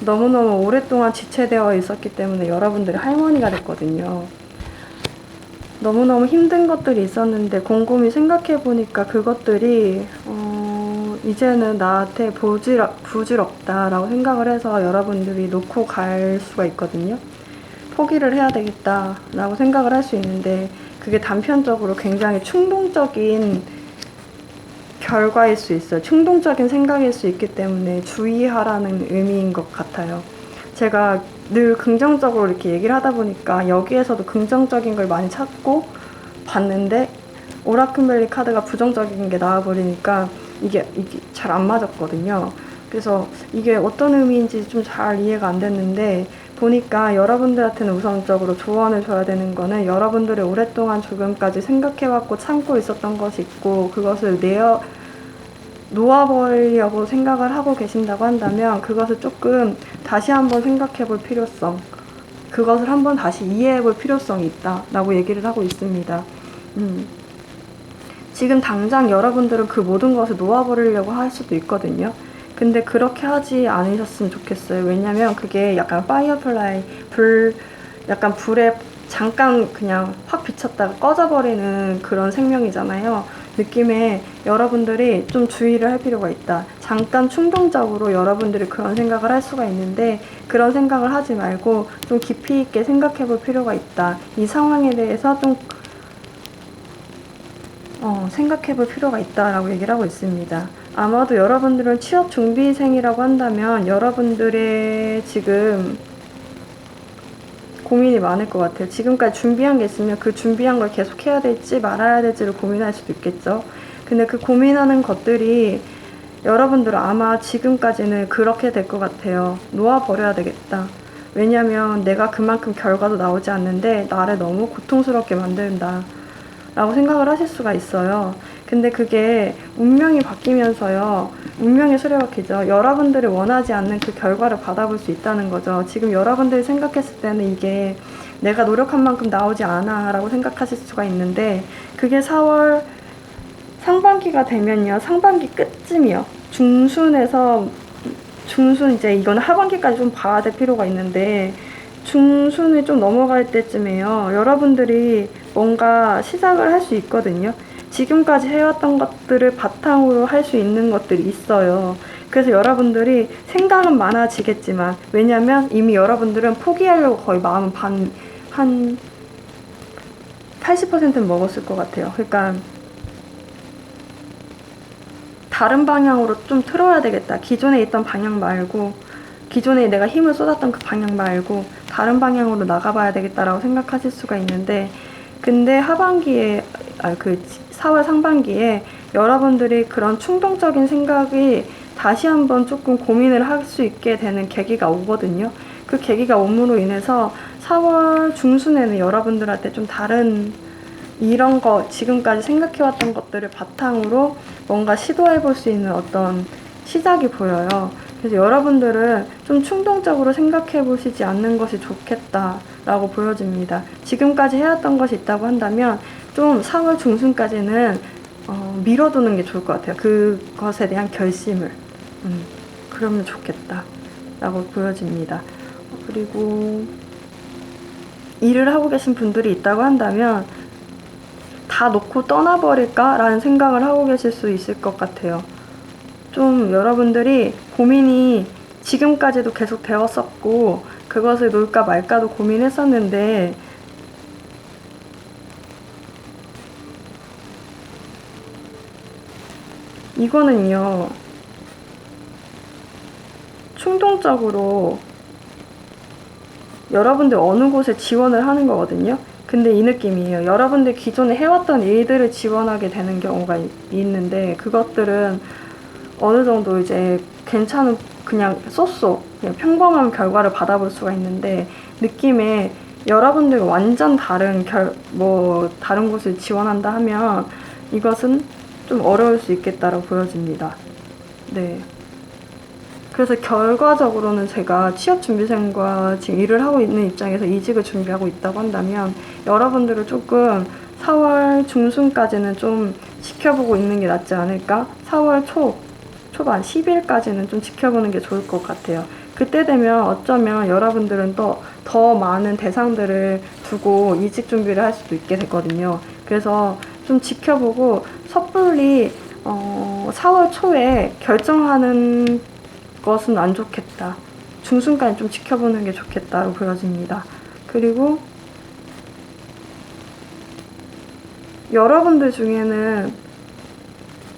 너무너무 오랫동안 지체되어 있었기 때문에 여러분들이 할머니가 됐거든요. 너무너무 힘든 것들이 있었는데 곰곰이 생각해보니까 그것들이 이제는 나한테 부질없다라고 생각을 해서 여러분들이 놓고 갈 수가 있거든요. 포기를 해야 되겠다라고 생각을 할 수 있는데 그게 단편적으로 굉장히 충동적인 결과일 수 있어요. 충동적인 생각일 수 있기 때문에 주의하라는 의미인 것 같아요. 제가 늘 긍정적으로 이렇게 얘기를 하다 보니까 여기에서도 긍정적인 걸 많이 찾고 봤는데 오라클 카드가 부정적인 게 나와버리니까 이게 잘 안 맞았거든요. 그래서 이게 어떤 의미인지 좀 잘 이해가 안 됐는데 보니까 여러분들한테는 우선적으로 조언을 줘야 되는 거는 여러분들이 오랫동안 지금까지 생각해왔고 참고 있었던 것이 있고 그것을 놓아버리려고 생각을 하고 계신다고 한다면 그것을 조금 다시 한번 생각해 볼 필요성, 그것을 한번 다시 이해해 볼 필요성이 있다라고 얘기를 하고 있습니다. 지금 당장 여러분들은 그 모든 것을 놓아버리려고 할 수도 있거든요. 근데 그렇게 하지 않으셨으면 좋겠어요. 왜냐면 그게 약간 파이어플라이, 약간 불에 잠깐 그냥 확 비쳤다가 꺼져버리는 그런 생명이잖아요. 느낌에 여러분들이 좀 주의를 할 필요가 있다. 잠깐 충동적으로 여러분들이 그런 생각을 할 수가 있는데 그런 생각을 하지 말고 좀 깊이 있게 생각해 볼 필요가 있다. 이 상황에 대해서 좀 생각해 볼 필요가 있다라고 얘기를 하고 있습니다. 아마도 여러분들은 취업 준비생이라고 한다면 여러분들의 지금 고민이 많을 것 같아요. 지금까지 준비한 게 있으면 그 준비한 걸 계속 해야 될지 말아야 될지를 고민할 수도 있겠죠. 근데 그 고민하는 것들이 여러분들은 아마 지금까지는 그렇게 될 것 같아요. 놓아버려야 되겠다. 왜냐면 내가 그만큼 결과도 나오지 않는데 나를 너무 고통스럽게 만든다 라고 생각을 하실 수가 있어요. 근데 그게 운명이 바뀌면서요. 운명의 수레바퀴죠. 여러분들이 원하지 않는 그 결과를 받아볼 수 있다는 거죠. 지금 여러분들이 생각했을 때는 이게 내가 노력한 만큼 나오지 않아 라고 생각하실 수가 있는데, 그게 4월 상반기가 되면요. 상반기 끝쯤이요. 중순 이제 이거는 하반기까지 좀 봐야 될 필요가 있는데, 중순을 좀 넘어갈 때쯤에요. 여러분들이 뭔가 시작을 할 수 있거든요. 지금까지 해왔던 것들을 바탕으로 할 수 있는 것들이 있어요. 그래서 여러분들이 생각은 많아지겠지만, 왜냐면 이미 여러분들은 포기하려고 거의 마음은 한 80%는 먹었을 것 같아요. 그러니까 다른 방향으로 좀 틀어야 되겠다. 기존에 있던 방향 말고, 기존에 내가 힘을 쏟았던 그 방향 말고 다른 방향으로 나가봐야 되겠다라고 생각하실 수가 있는데, 근데 하반기에, 그 4월 상반기에 여러분들이 그런 충동적인 생각이 다시 한번 조금 고민을 할 수 있게 되는 계기가 오거든요. 그 계기가 옴으로 인해서 4월 중순에는 여러분들한테 좀 다른, 이런 거 지금까지 생각해왔던 것들을 바탕으로 뭔가 시도해볼 수 있는 어떤 시작이 보여요. 그래서 여러분들은 좀 충동적으로 생각해보시지 않는 것이 좋겠다라고 보여집니다. 지금까지 해왔던 것이 있다고 한다면 좀 4월 중순까지는 미뤄두는 게 좋을 것 같아요. 그것에 대한 결심을. 그러면 좋겠다라고 보여집니다. 그리고 일을 하고 계신 분들이 있다고 한다면 다 놓고 떠나버릴까라는 생각을 하고 계실 수 있을 것 같아요. 좀 여러분들이 고민이 지금까지도 계속 되었었고, 그것을 놓을까 말까도 고민했었는데, 이거는요, 충동적으로 여러분들 어느 곳에 지원을 하는 거거든요. 근데 이 느낌이에요. 여러분들 기존에 해왔던 일들을 지원하게 되는 경우가 있는데, 그것들은 어느 정도 이제 괜찮은, 그냥 그냥 평범한 결과를 받아볼 수가 있는데, 느낌에 여러분들과 완전 다른 다른 곳을 지원한다 하면 이것은 좀 어려울 수 있겠다라고 보여집니다. 네. 그래서 결과적으로는 제가 취업준비생과 지금 일을 하고 있는 입장에서 이직을 준비하고 있다고 한다면, 여러분들을 조금 4월 중순까지는 좀 지켜보고 있는 게 낫지 않을까? 4월 초반 10일까지는 좀 지켜보는 게 좋을 것 같아요. 그때 되면 어쩌면 여러분들은 또 더 많은 대상들을 두고 이직 준비를 할 수도 있게 되거든요. 그래서 좀 지켜보고 섣불리 4월 초에 결정하는 것은 안 좋겠다. 중순까지 좀 지켜보는 게 좋겠다고 보여집니다. 그리고 여러분들 중에는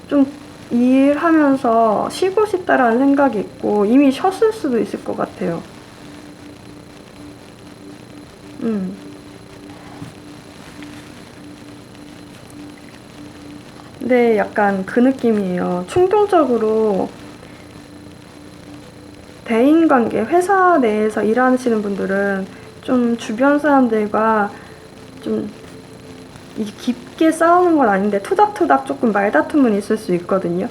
좀 일하면서 쉬고 싶다라는 생각이 있고 이미 쉬었을 수도 있을 것 같아요. 근데 약간 그 느낌이에요. 충동적으로 대인관계, 회사 내에서 일하시는 분들은 좀 주변 사람들과 좀 깊게 싸우는 건 아닌데 투닥투닥 조금 말다툼은 있을 수 있거든요.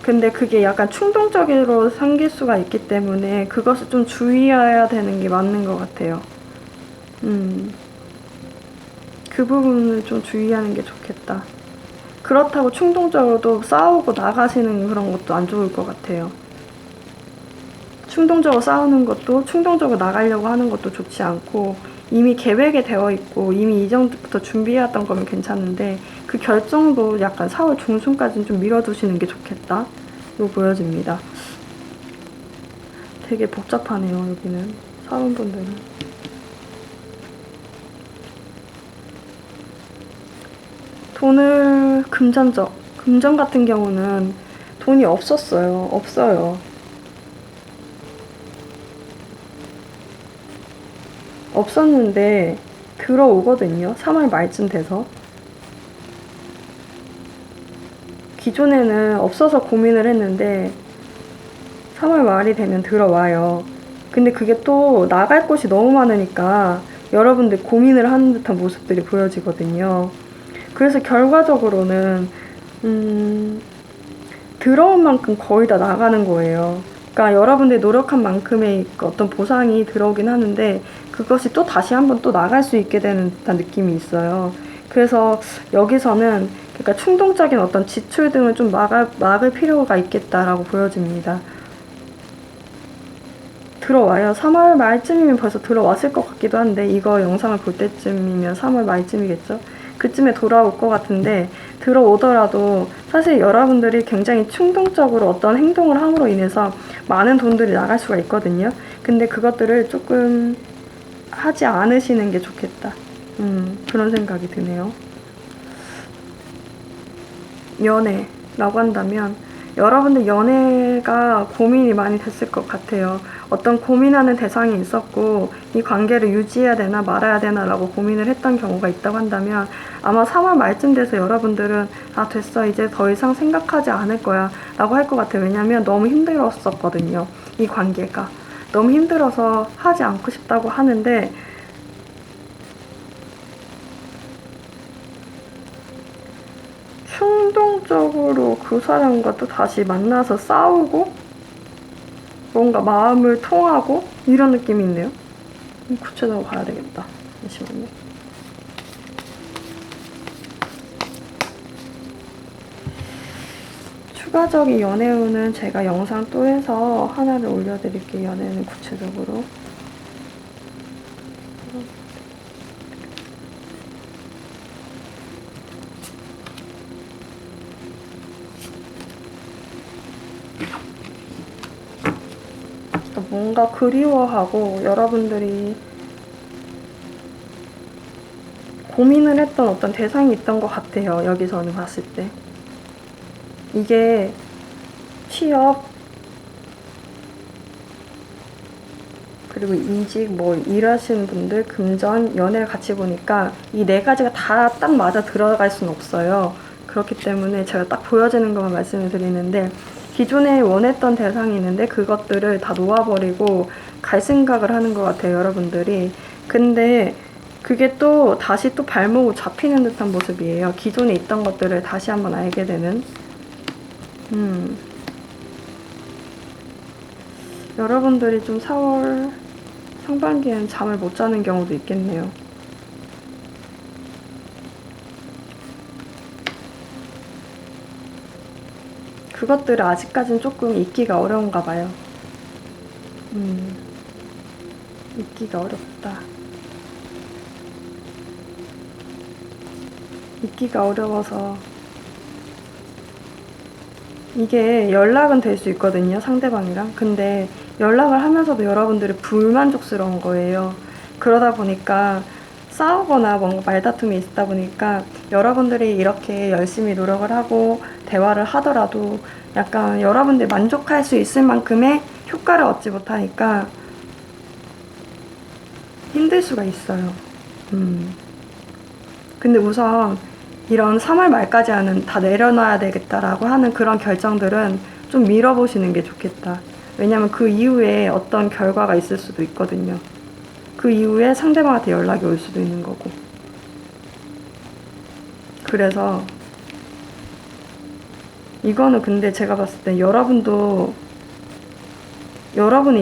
근데 그게 약간 충동적으로 생길 수가 있기 때문에 그것을 좀 주의해야 되는 게 맞는 것 같아요. 그 부분을 좀 주의하는 게 좋겠다. 그렇다고 충동적으로 또 싸우고 나가시는 그런 것도 안 좋을 것 같아요. 충동적으로 싸우는 것도, 충동적으로 나가려고 하는 것도 좋지 않고, 이미 계획이 되어 있고 이미 이전부터 준비해왔던 거면 괜찮은데 그 결정도 약간 4월 중순까지는 좀 미뤄두시는 게 좋겠다. 이거 보여집니다. 되게 복잡하네요. 여기는 사원분들은. 돈을 금전 같은 경우는 돈이 없어요. 없었는데 들어오거든요. 3월 말쯤 돼서. 기존에는 없어서 고민을 했는데 3월 말이 되면 들어와요. 근데 그게 또 나갈 곳이 너무 많으니까 여러분들 고민을 하는 듯한 모습들이 보여지거든요. 그래서 결과적으로는 들어온 만큼 거의 다 나가는 거예요. 그러니까 여러분들이 노력한 만큼의 어떤 보상이 들어오긴 하는데 그것이 또 다시 한번 또 나갈 수 있게 되는 듯한 느낌이 있어요. 그래서 여기서는 그러니까 충동적인 어떤 지출 등을 좀 막을 필요가 있겠다라고 보여집니다. 들어와요. 3월 말쯤이면 벌써 들어왔을 것 같기도 한데 이거 영상을 볼 때쯤이면 3월 말쯤이겠죠. 그쯤에 돌아올 것 같은데 들어오더라도 사실 여러분들이 굉장히 충동적으로 어떤 행동을 함으로 인해서 많은 돈들이 나갈 수가 있거든요. 근데 그것들을 조금 하지 않으시는 게 좋겠다. 그런 생각이 드네요. 연애라고 한다면 여러분들 연애가 고민이 많이 됐을 것 같아요. 어떤 고민하는 대상이 있었고 이 관계를 유지해야 되나 말아야 되나 라고 고민을 했던 경우가 있다고 한다면 아마 3월 말쯤 돼서 여러분들은 아 됐어 이제 더 이상 생각하지 않을 거야 라고 할 것 같아요. 왜냐면 너무 힘들었었거든요. 이 관계가 너무 힘들어서 하지 않고 싶다고 하는데 충동적으로 그 사람과 또 다시 만나서 싸우고 뭔가 마음을 통하고 이런 느낌이 있네요. 구체적으로 봐야 되겠다. 잠시만요. 추가적인 연애운은 제가 영상 또 해서 하나를 올려드릴게요. 연애는 구체적으로. 뭔가 그리워하고 여러분들이 고민을 했던 어떤 대상이 있던 것 같아요. 여기서는 봤을 때. 이게 취업, 그리고 이직, 뭐 일하시는 분들, 금전, 연애를 같이 보니까 이 네 가지가 다 딱 맞아 들어갈 수는 없어요. 그렇기 때문에 제가 딱 보여지는 것만 말씀을 드리는데 기존에 원했던 대상이 있는데 그것들을 다 놓아버리고 갈 생각을 하는 것 같아요, 여러분들이. 근데 그게 또 다시 또 발목을 잡히는 듯한 모습이에요. 기존에 있던 것들을 다시 한번 알게 되는. 여러분들이 좀 4월 상반기에는 잠을 못 자는 경우도 있겠네요. 그것들을 아직까지는 조금 잊기가 어려운가 봐요. 잊기가 어렵다. 잊기가 어려워서 이게 연락은 될 수 있거든요, 상대방이랑. 근데 연락을 하면서도 여러분들이 불만족스러운 거예요. 그러다 보니까 싸우거나 뭔가 말다툼이 있다 보니까 여러분들이 이렇게 열심히 노력을 하고 대화를 하더라도 약간 여러분들이 만족할 수 있을 만큼의 효과를 얻지 못하니까 힘들 수가 있어요. 근데 우선 이런 3월 말까지는 다 내려놔야 되겠다라고 하는 그런 결정들은 좀 밀어보시는 게 좋겠다. 왜냐면 그 이후에 어떤 결과가 있을 수도 있거든요. 그 이후에 상대방한테 연락이 올 수도 있는 거고. 그래서 이거는 근데 제가 봤을 때 여러분이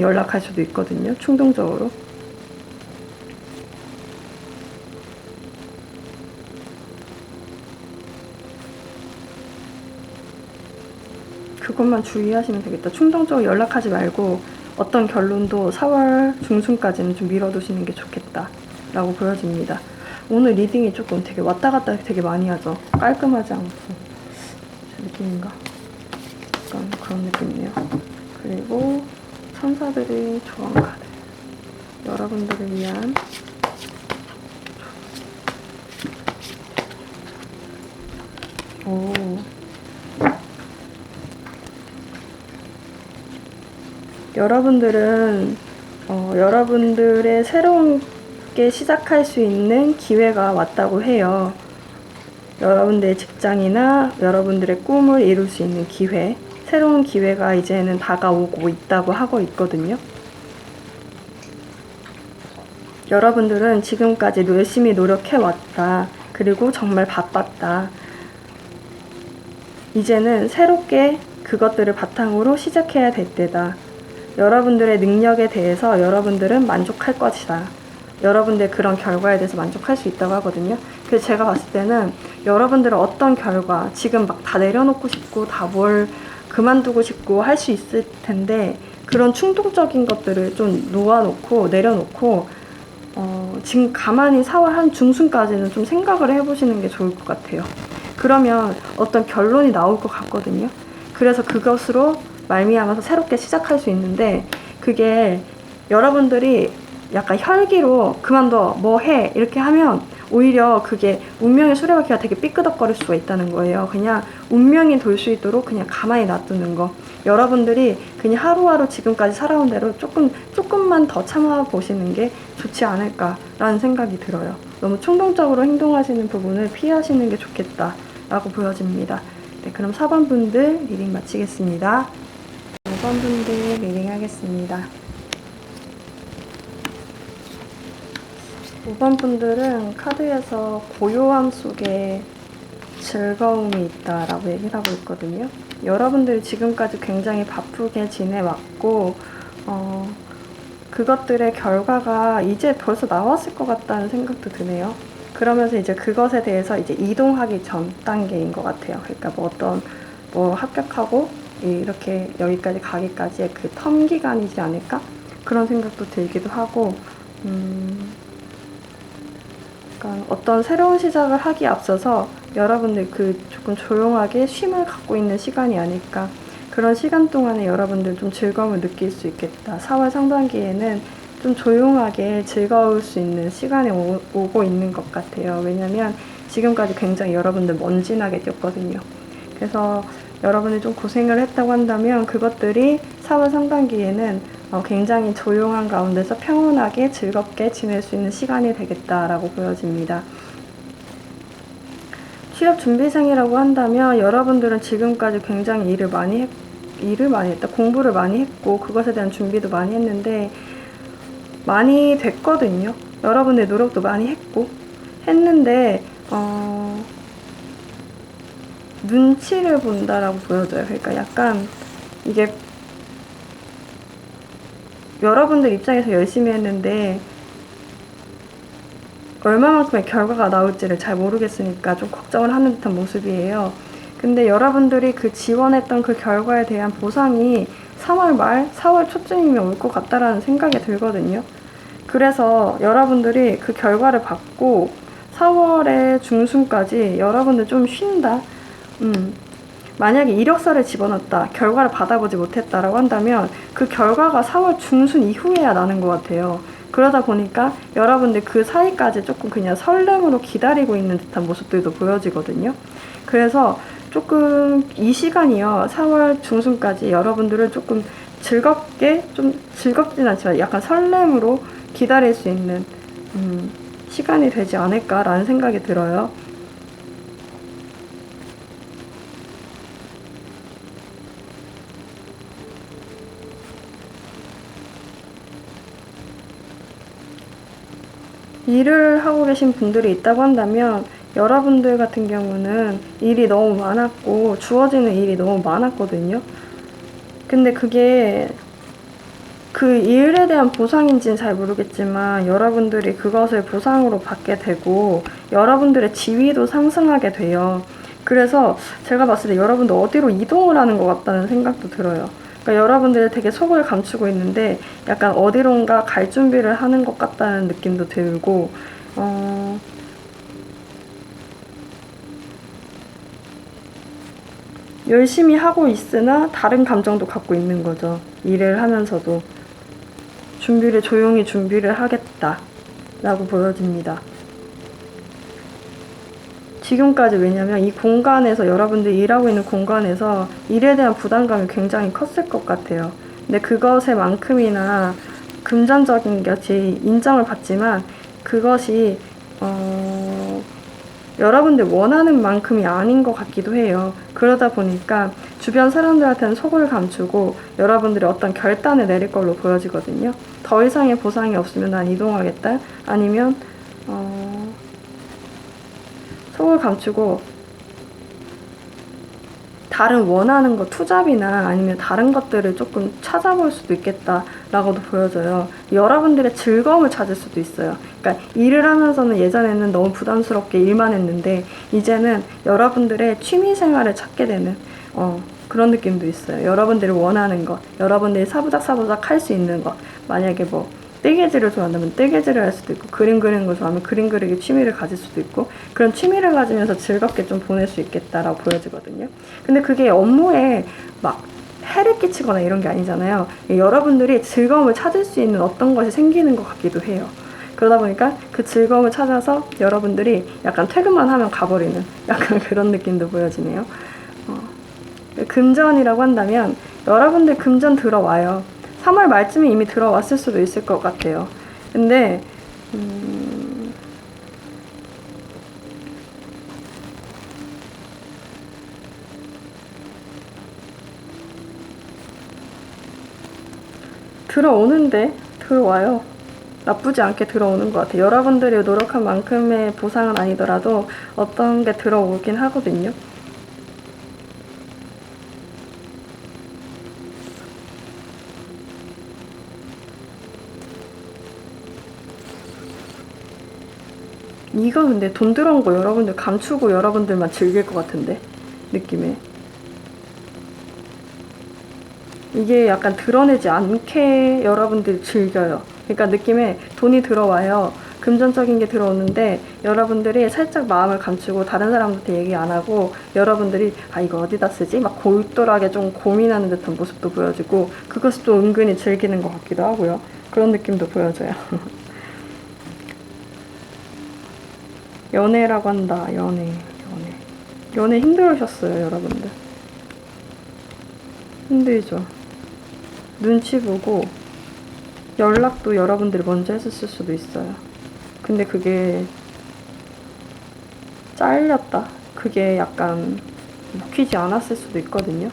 연락할 수도 있거든요. 충동적으로. 그것만 주의하시면 되겠다. 충동적으로 연락하지 말고 어떤 결론도 4월 중순까지는 좀 미뤄두시는 게 좋겠다 라고 보여집니다. 오늘 리딩이 조금 되게 왔다 갔다 되게 많이 하죠. 깔끔하지 않고. 제 느낌인가? 약간 그런 느낌이네요. 그리고 천사들의 조언 카드. 여러분들을 위한 여러분들은 여러분들의 새로운 게 시작할 수 있는 기회가 왔다고 해요. 여러분들의 직장이나 여러분들의 꿈을 이룰 수 있는 기회, 새로운 기회가 이제는 다가오고 있다고 하고 있거든요. 여러분들은 지금까지 열심히 노력해왔다. 그리고 정말 바빴다. 이제는 새롭게 그것들을 바탕으로 시작해야 될 때다. 여러분들의 능력에 대해서 여러분들은 만족할 것이다. 여러분들 그런 결과에 대해서 만족할 수 있다고 하거든요. 그래서 제가 봤을 때는 여러분들은 어떤 결과, 지금 막 다 내려놓고 싶고 다 뭘 그만두고 싶고 할 수 있을 텐데, 그런 충동적인 것들을 좀 놓아놓고 내려놓고 지금 가만히 4월 한 중순까지는 좀 생각을 해보시는 게 좋을 것 같아요. 그러면 어떤 결론이 나올 것 같거든요. 그래서 그것으로 말미암아서 새롭게 시작할 수 있는데, 그게 여러분들이 약간 혈기로 그만둬 뭐 해 이렇게 하면 오히려 그게 운명의 수레바퀴가 되게 삐끄덕거릴 수가 있다는 거예요. 그냥 운명이 돌 수 있도록 그냥 가만히 놔두는 거. 여러분들이 그냥 하루하루 지금까지 살아온 대로 조금만 더 참아 보시는 게 좋지 않을까라는 생각이 들어요. 너무 충동적으로 행동하시는 부분을 피하시는 게 좋겠다라고 보여집니다. 네, 그럼 4번 분들 리딩 마치겠습니다. 5번 분들 리딩 하겠습니다. 5번 분들은 카드에서 고요함 속에 즐거움이 있다라고 얘기를 하고 있거든요. 여러분들이 지금까지 굉장히 바쁘게 지내왔고 그것들의 결과가 이제 벌써 나왔을 것 같다는 생각도 드네요. 그러면서 이제 그것에 대해서 이제 이동하기 전 단계인 것 같아요. 그러니까 뭐 합격하고 이렇게 여기까지 가기까지의 그 텀 기간이지 않을까? 그런 생각도 들기도 하고, 그러니까 어떤 새로운 시작을 하기 앞서서 여러분들 그 조금 조용하게 쉼을 갖고 있는 시간이 아닐까. 그런 시간 동안에 여러분들 좀 즐거움을 느낄 수 있겠다. 4월 상반기에는 좀 조용하게 즐거울 수 있는 시간이 오고 있는 것 같아요. 왜냐면 지금까지 굉장히 여러분들 먼지나게 뛰었거든요. 그래서 여러분이 좀 고생을 했다고 한다면 그것들이 4월 상반기에는 굉장히 조용한 가운데서 평온하게 즐겁게 지낼 수 있는 시간이 되겠다라고 보여집니다. 취업 준비생이라고 한다면 여러분들은 지금까지 굉장히 일을 많이 했다. 공부를 많이 했고 그것에 대한 준비도 많이 했는데 많이 됐거든요. 여러분의 노력도 많이 했는데 눈치를 본다라고 보여져요. 그러니까 약간 이게 여러분들 입장에서 열심히 했는데 얼마만큼의 결과가 나올지를 잘 모르겠으니까 좀 걱정을 하는 듯한 모습이에요. 근데 여러분들이 그 지원했던 그 결과에 대한 보상이 3월 말, 4월 초쯤이면 올 것 같다라는 생각이 들거든요. 그래서 여러분들이 그 결과를 받고 4월의 중순까지 여러분들 좀 쉰다. 만약에 이력서를 집어넣었다, 결과를 받아보지 못했다라고 한다면 그 결과가 4월 중순 이후에야 나는 것 같아요. 그러다 보니까 여러분들 그 사이까지 조금 그냥 설렘으로 기다리고 있는 듯한 모습들도 보여지거든요. 그래서 조금 이 시간이요, 4월 중순까지 여러분들을 조금 즐겁진 않지만 약간 설렘으로 기다릴 수 있는 시간이 되지 않을까라는 생각이 들어요. 일을 하고 계신 분들이 있다고 한다면 여러분들 같은 경우는 일이 너무 많았고 주어지는 일이 너무 많았거든요. 근데 그게 그 일에 대한 보상인지는 잘 모르겠지만 여러분들이 그것을 보상으로 받게 되고 여러분들의 지위도 상승하게 돼요. 그래서 제가 봤을 때 여러분들 어디로 이동을 하는 것 같다는 생각도 들어요. 그러니까 여러분들이 되게 속을 감추고 있는데 약간 어디론가 갈 준비를 하는 것 같다는 느낌도 들고, 열심히 하고 있으나 다른 감정도 갖고 있는 거죠. 일을 하면서도 조용히 준비를 하겠다 라고 보여집니다. 지금까지. 왜냐면 이 공간에서, 여러분들이 일하고 있는 공간에서 일에 대한 부담감이 굉장히 컸을 것 같아요. 근데 그것에 만큼이나 금전적인 것이 인정을 받지만 그것이 여러분들 원하는 만큼이 아닌 것 같기도 해요. 그러다 보니까 주변 사람들한테는 속을 감추고 여러분들이 어떤 결단을 내릴 걸로 보여지거든요. 더 이상의 보상이 없으면 난 이동하겠다, 아니면 속을 감추고 다른 원하는 거, 투잡이나 아니면 다른 것들을 조금 찾아볼 수도 있겠다라고도 보여져요. 여러분들의 즐거움을 찾을 수도 있어요. 그러니까 일을 하면서는 예전에는 너무 부담스럽게 일만 했는데 이제는 여러분들의 취미 생활을 찾게 되는 그런 느낌도 있어요. 여러분들이 원하는 것, 여러분들이 사부작사부작 할 수 있는 것, 만약에 뭐 뜨개질을 좋아한다면 뜨개질을 할 수도 있고, 그림 그리는 걸 좋아하면 그림 그리기 취미를 가질 수도 있고, 그런 취미를 가지면서 즐겁게 좀 보낼 수 있겠다라고 보여지거든요. 근데 그게 업무에 막 해를 끼치거나 이런 게 아니잖아요. 여러분들이 즐거움을 찾을 수 있는 어떤 것이 생기는 것 같기도 해요. 그러다 보니까 그 즐거움을 찾아서 여러분들이 약간 퇴근만 하면 가버리는 약간 그런 느낌도 보여지네요. 금전이라고 한다면 여러분들 금전 들어와요. 3월 말쯤에 이미 들어왔을 수도 있을 것 같아요. 근데 들어오는데 들어와요. 나쁘지 않게 들어오는 것 같아요. 여러분들이 노력한 만큼의 보상은 아니더라도 어떤 게 들어오긴 하거든요. 이거 근데 돈 들어온 거 여러분들 감추고 여러분들만 즐길 것 같은데 느낌에 이게 약간 드러내지 않게 여러분들이 즐겨요. 그러니까 느낌에 돈이 들어와요. 금전적인 게 들어오는데 여러분들이 살짝 마음을 감추고 다른 사람한테 얘기 안 하고 여러분들이 이거 어디다 쓰지? 막 골똘하게 좀 고민하는 듯한 모습도 보여지고 그것을 또 은근히 즐기는 것 같기도 하고요. 그런 느낌도 보여져요. 연애라고 한다. 연애 힘들으셨어요, 여러분들. 힘들죠. 눈치 보고 연락도 여러분들이 먼저 했었을 수도 있어요. 근데 그게 잘렸다. 그게 약간 먹히지 않았을 수도 있거든요.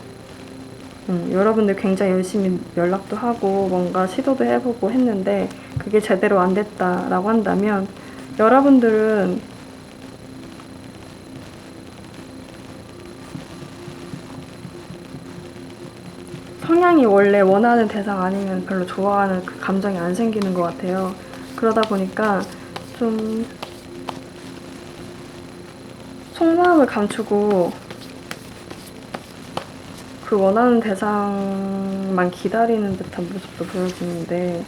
여러분들 굉장히 열심히 연락도 하고 뭔가 시도도 해보고 했는데 그게 제대로 안 됐다라고 한다면 여러분들은 성향이 원래 원하는 대상 아니면 별로 좋아하는 그 감정이 안 생기는 것 같아요. 그러다 보니까 좀 속마음을 감추고 그 원하는 대상만 기다리는 듯한 모습도 보여지는데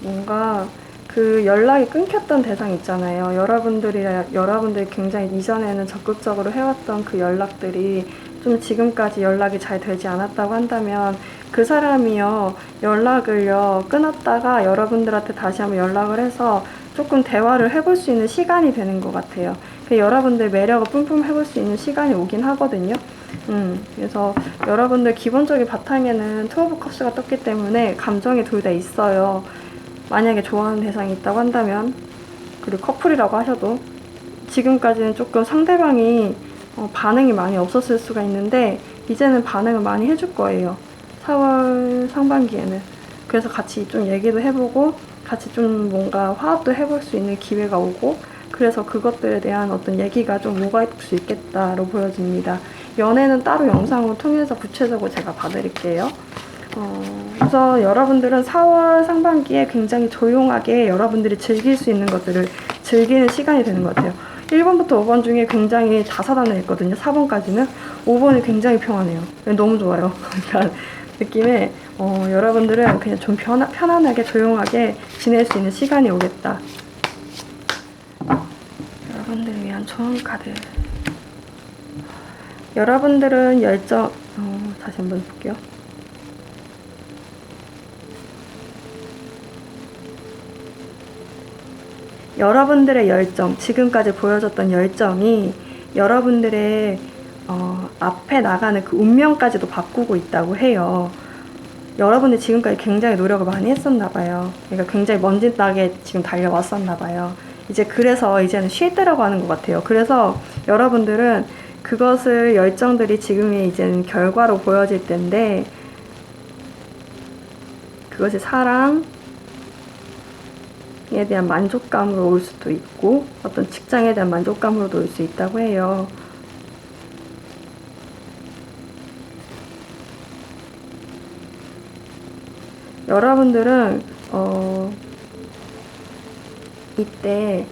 뭔가 그 연락이 끊겼던 대상 있잖아요. 여러분들이 굉장히 이전에는 적극적으로 해왔던 그 연락들이 좀 지금까지 연락이 잘 되지 않았다고 한다면 그 사람이요, 연락을요, 끊었다가 여러분들한테 다시 한번 연락을 해서 조금 대화를 해볼 수 있는 시간이 되는 것 같아요. 여러분들 매력을 뿜뿜 해볼 수 있는 시간이 오긴 하거든요. 그래서 여러분들 기본적인 바탕에는 투 오브 컵스가 떴기 때문에 감정이 둘 다 있어요. 만약에 좋아하는 대상이 있다고 한다면, 그리고 커플이라고 하셔도 지금까지는 조금 상대방이 반응이 많이 없었을 수가 있는데 이제는 반응을 많이 해줄 거예요. 4월 상반기에는. 그래서 같이 좀 얘기도 해보고 같이 좀 뭔가 화합도 해볼 수 있는 기회가 오고, 그래서 그것들에 대한 어떤 얘기가 좀 오갈 수 있겠다로 보여집니다. 연애는 따로 영상을 통해서 구체적으로 제가 봐드릴게요. 그래서 여러분들은 4월 상반기에 굉장히 조용하게 여러분들이 즐길 수 있는 것들을 즐기는 시간이 되는 것 같아요. 1번부터 5번 중에 굉장히 다사다난해 있거든요. 4번까지는. 5번이 굉장히 평안해요. 너무 좋아요. 그러니까 느낌에 여러분들은 그냥 좀 편안하게 조용하게 지낼 수 있는 시간이 오겠다. 여러분들을 위한 좋은 카드. 여러분들은 다시 한번 볼게요. 여러분들의 열정, 지금까지 보여줬던 열정이 여러분들의 앞에 나가는 그 운명까지도 바꾸고 있다고 해요. 여러분들 지금까지 굉장히 노력을 많이 했었나 봐요. 그러니까 굉장히 먼지 나게 지금 달려왔었나 봐요. 그래서 이제는 쉴 때라고 하는 것 같아요. 그래서 여러분들은 그것을 열정들이 지금의 이제는 결과로 보여질 텐데 그것이 사랑에 대한 만족감으로 올 수도 있고 어떤 직장에 대한 만족감으로도 올 수 있다고 해요. 여러분들은 이때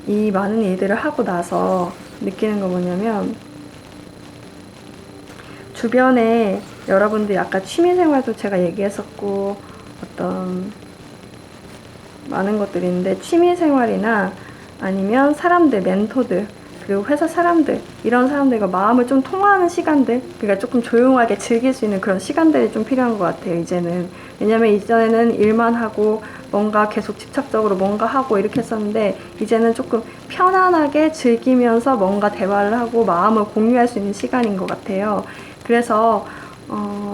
이 많은 일들을 하고 나서 느끼는 거 뭐냐면 주변에 여러분들이 아까 취미생활도 제가 얘기했었고 어떤 많은 것들이 있는데 취미생활이나 아니면 사람들, 멘토들 그리고 회사 사람들 이런 사람들과 마음을 좀 통하는 시간들 그러니까 조금 조용하게 즐길 수 있는 그런 시간들이 좀 필요한 것 같아요 이제는. 왜냐면 이전에는 일만 하고 뭔가 계속 집착적으로 뭔가 하고 이렇게 했었는데 이제는 조금 편안하게 즐기면서 뭔가 대화를 하고 마음을 공유할 수 있는 시간인 것 같아요. 그래서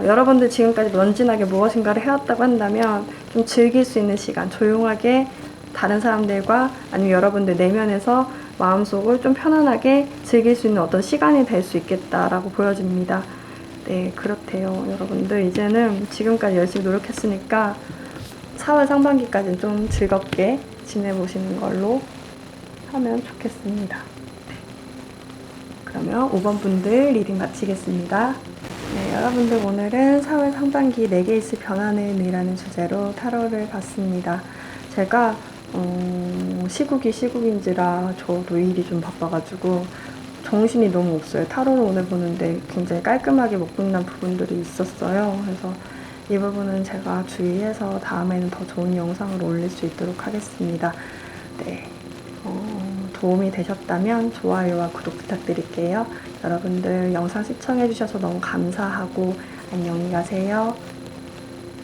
여러분들 지금까지 런진하게 무엇인가를 해왔다고 한다면 좀 즐길 수 있는 시간 조용하게 다른 사람들과 아니면 여러분들 내면에서 마음속을 좀 편안하게 즐길 수 있는 어떤 시간이 될 수 있겠다라고 보여집니다. 네, 그렇대요. 여러분들 이제는 지금까지 열심히 노력했으니까 4월 상반기까지는 좀 즐겁게 지내보시는 걸로 하면 좋겠습니다. 네. 그러면 5번 분들 리딩 마치겠습니다. 네, 여러분들 오늘은 4월 상반기 내게 있을 변화는 의미라는 주제로 타로를 봤습니다. 제가 시국이 시국인지라 저도 일이 좀 바빠가지고 정신이 너무 없어요. 타로를 오늘 보는데 굉장히 깔끔하게 못 끝난 부분들이 있었어요. 그래서 이 부분은 제가 주의해서 다음에는 더 좋은 영상을 올릴 수 있도록 하겠습니다. 네, 도움이 되셨다면 좋아요와 구독 부탁드릴게요. 여러분들 영상 시청해주셔서 너무 감사하고 안녕히 가세요.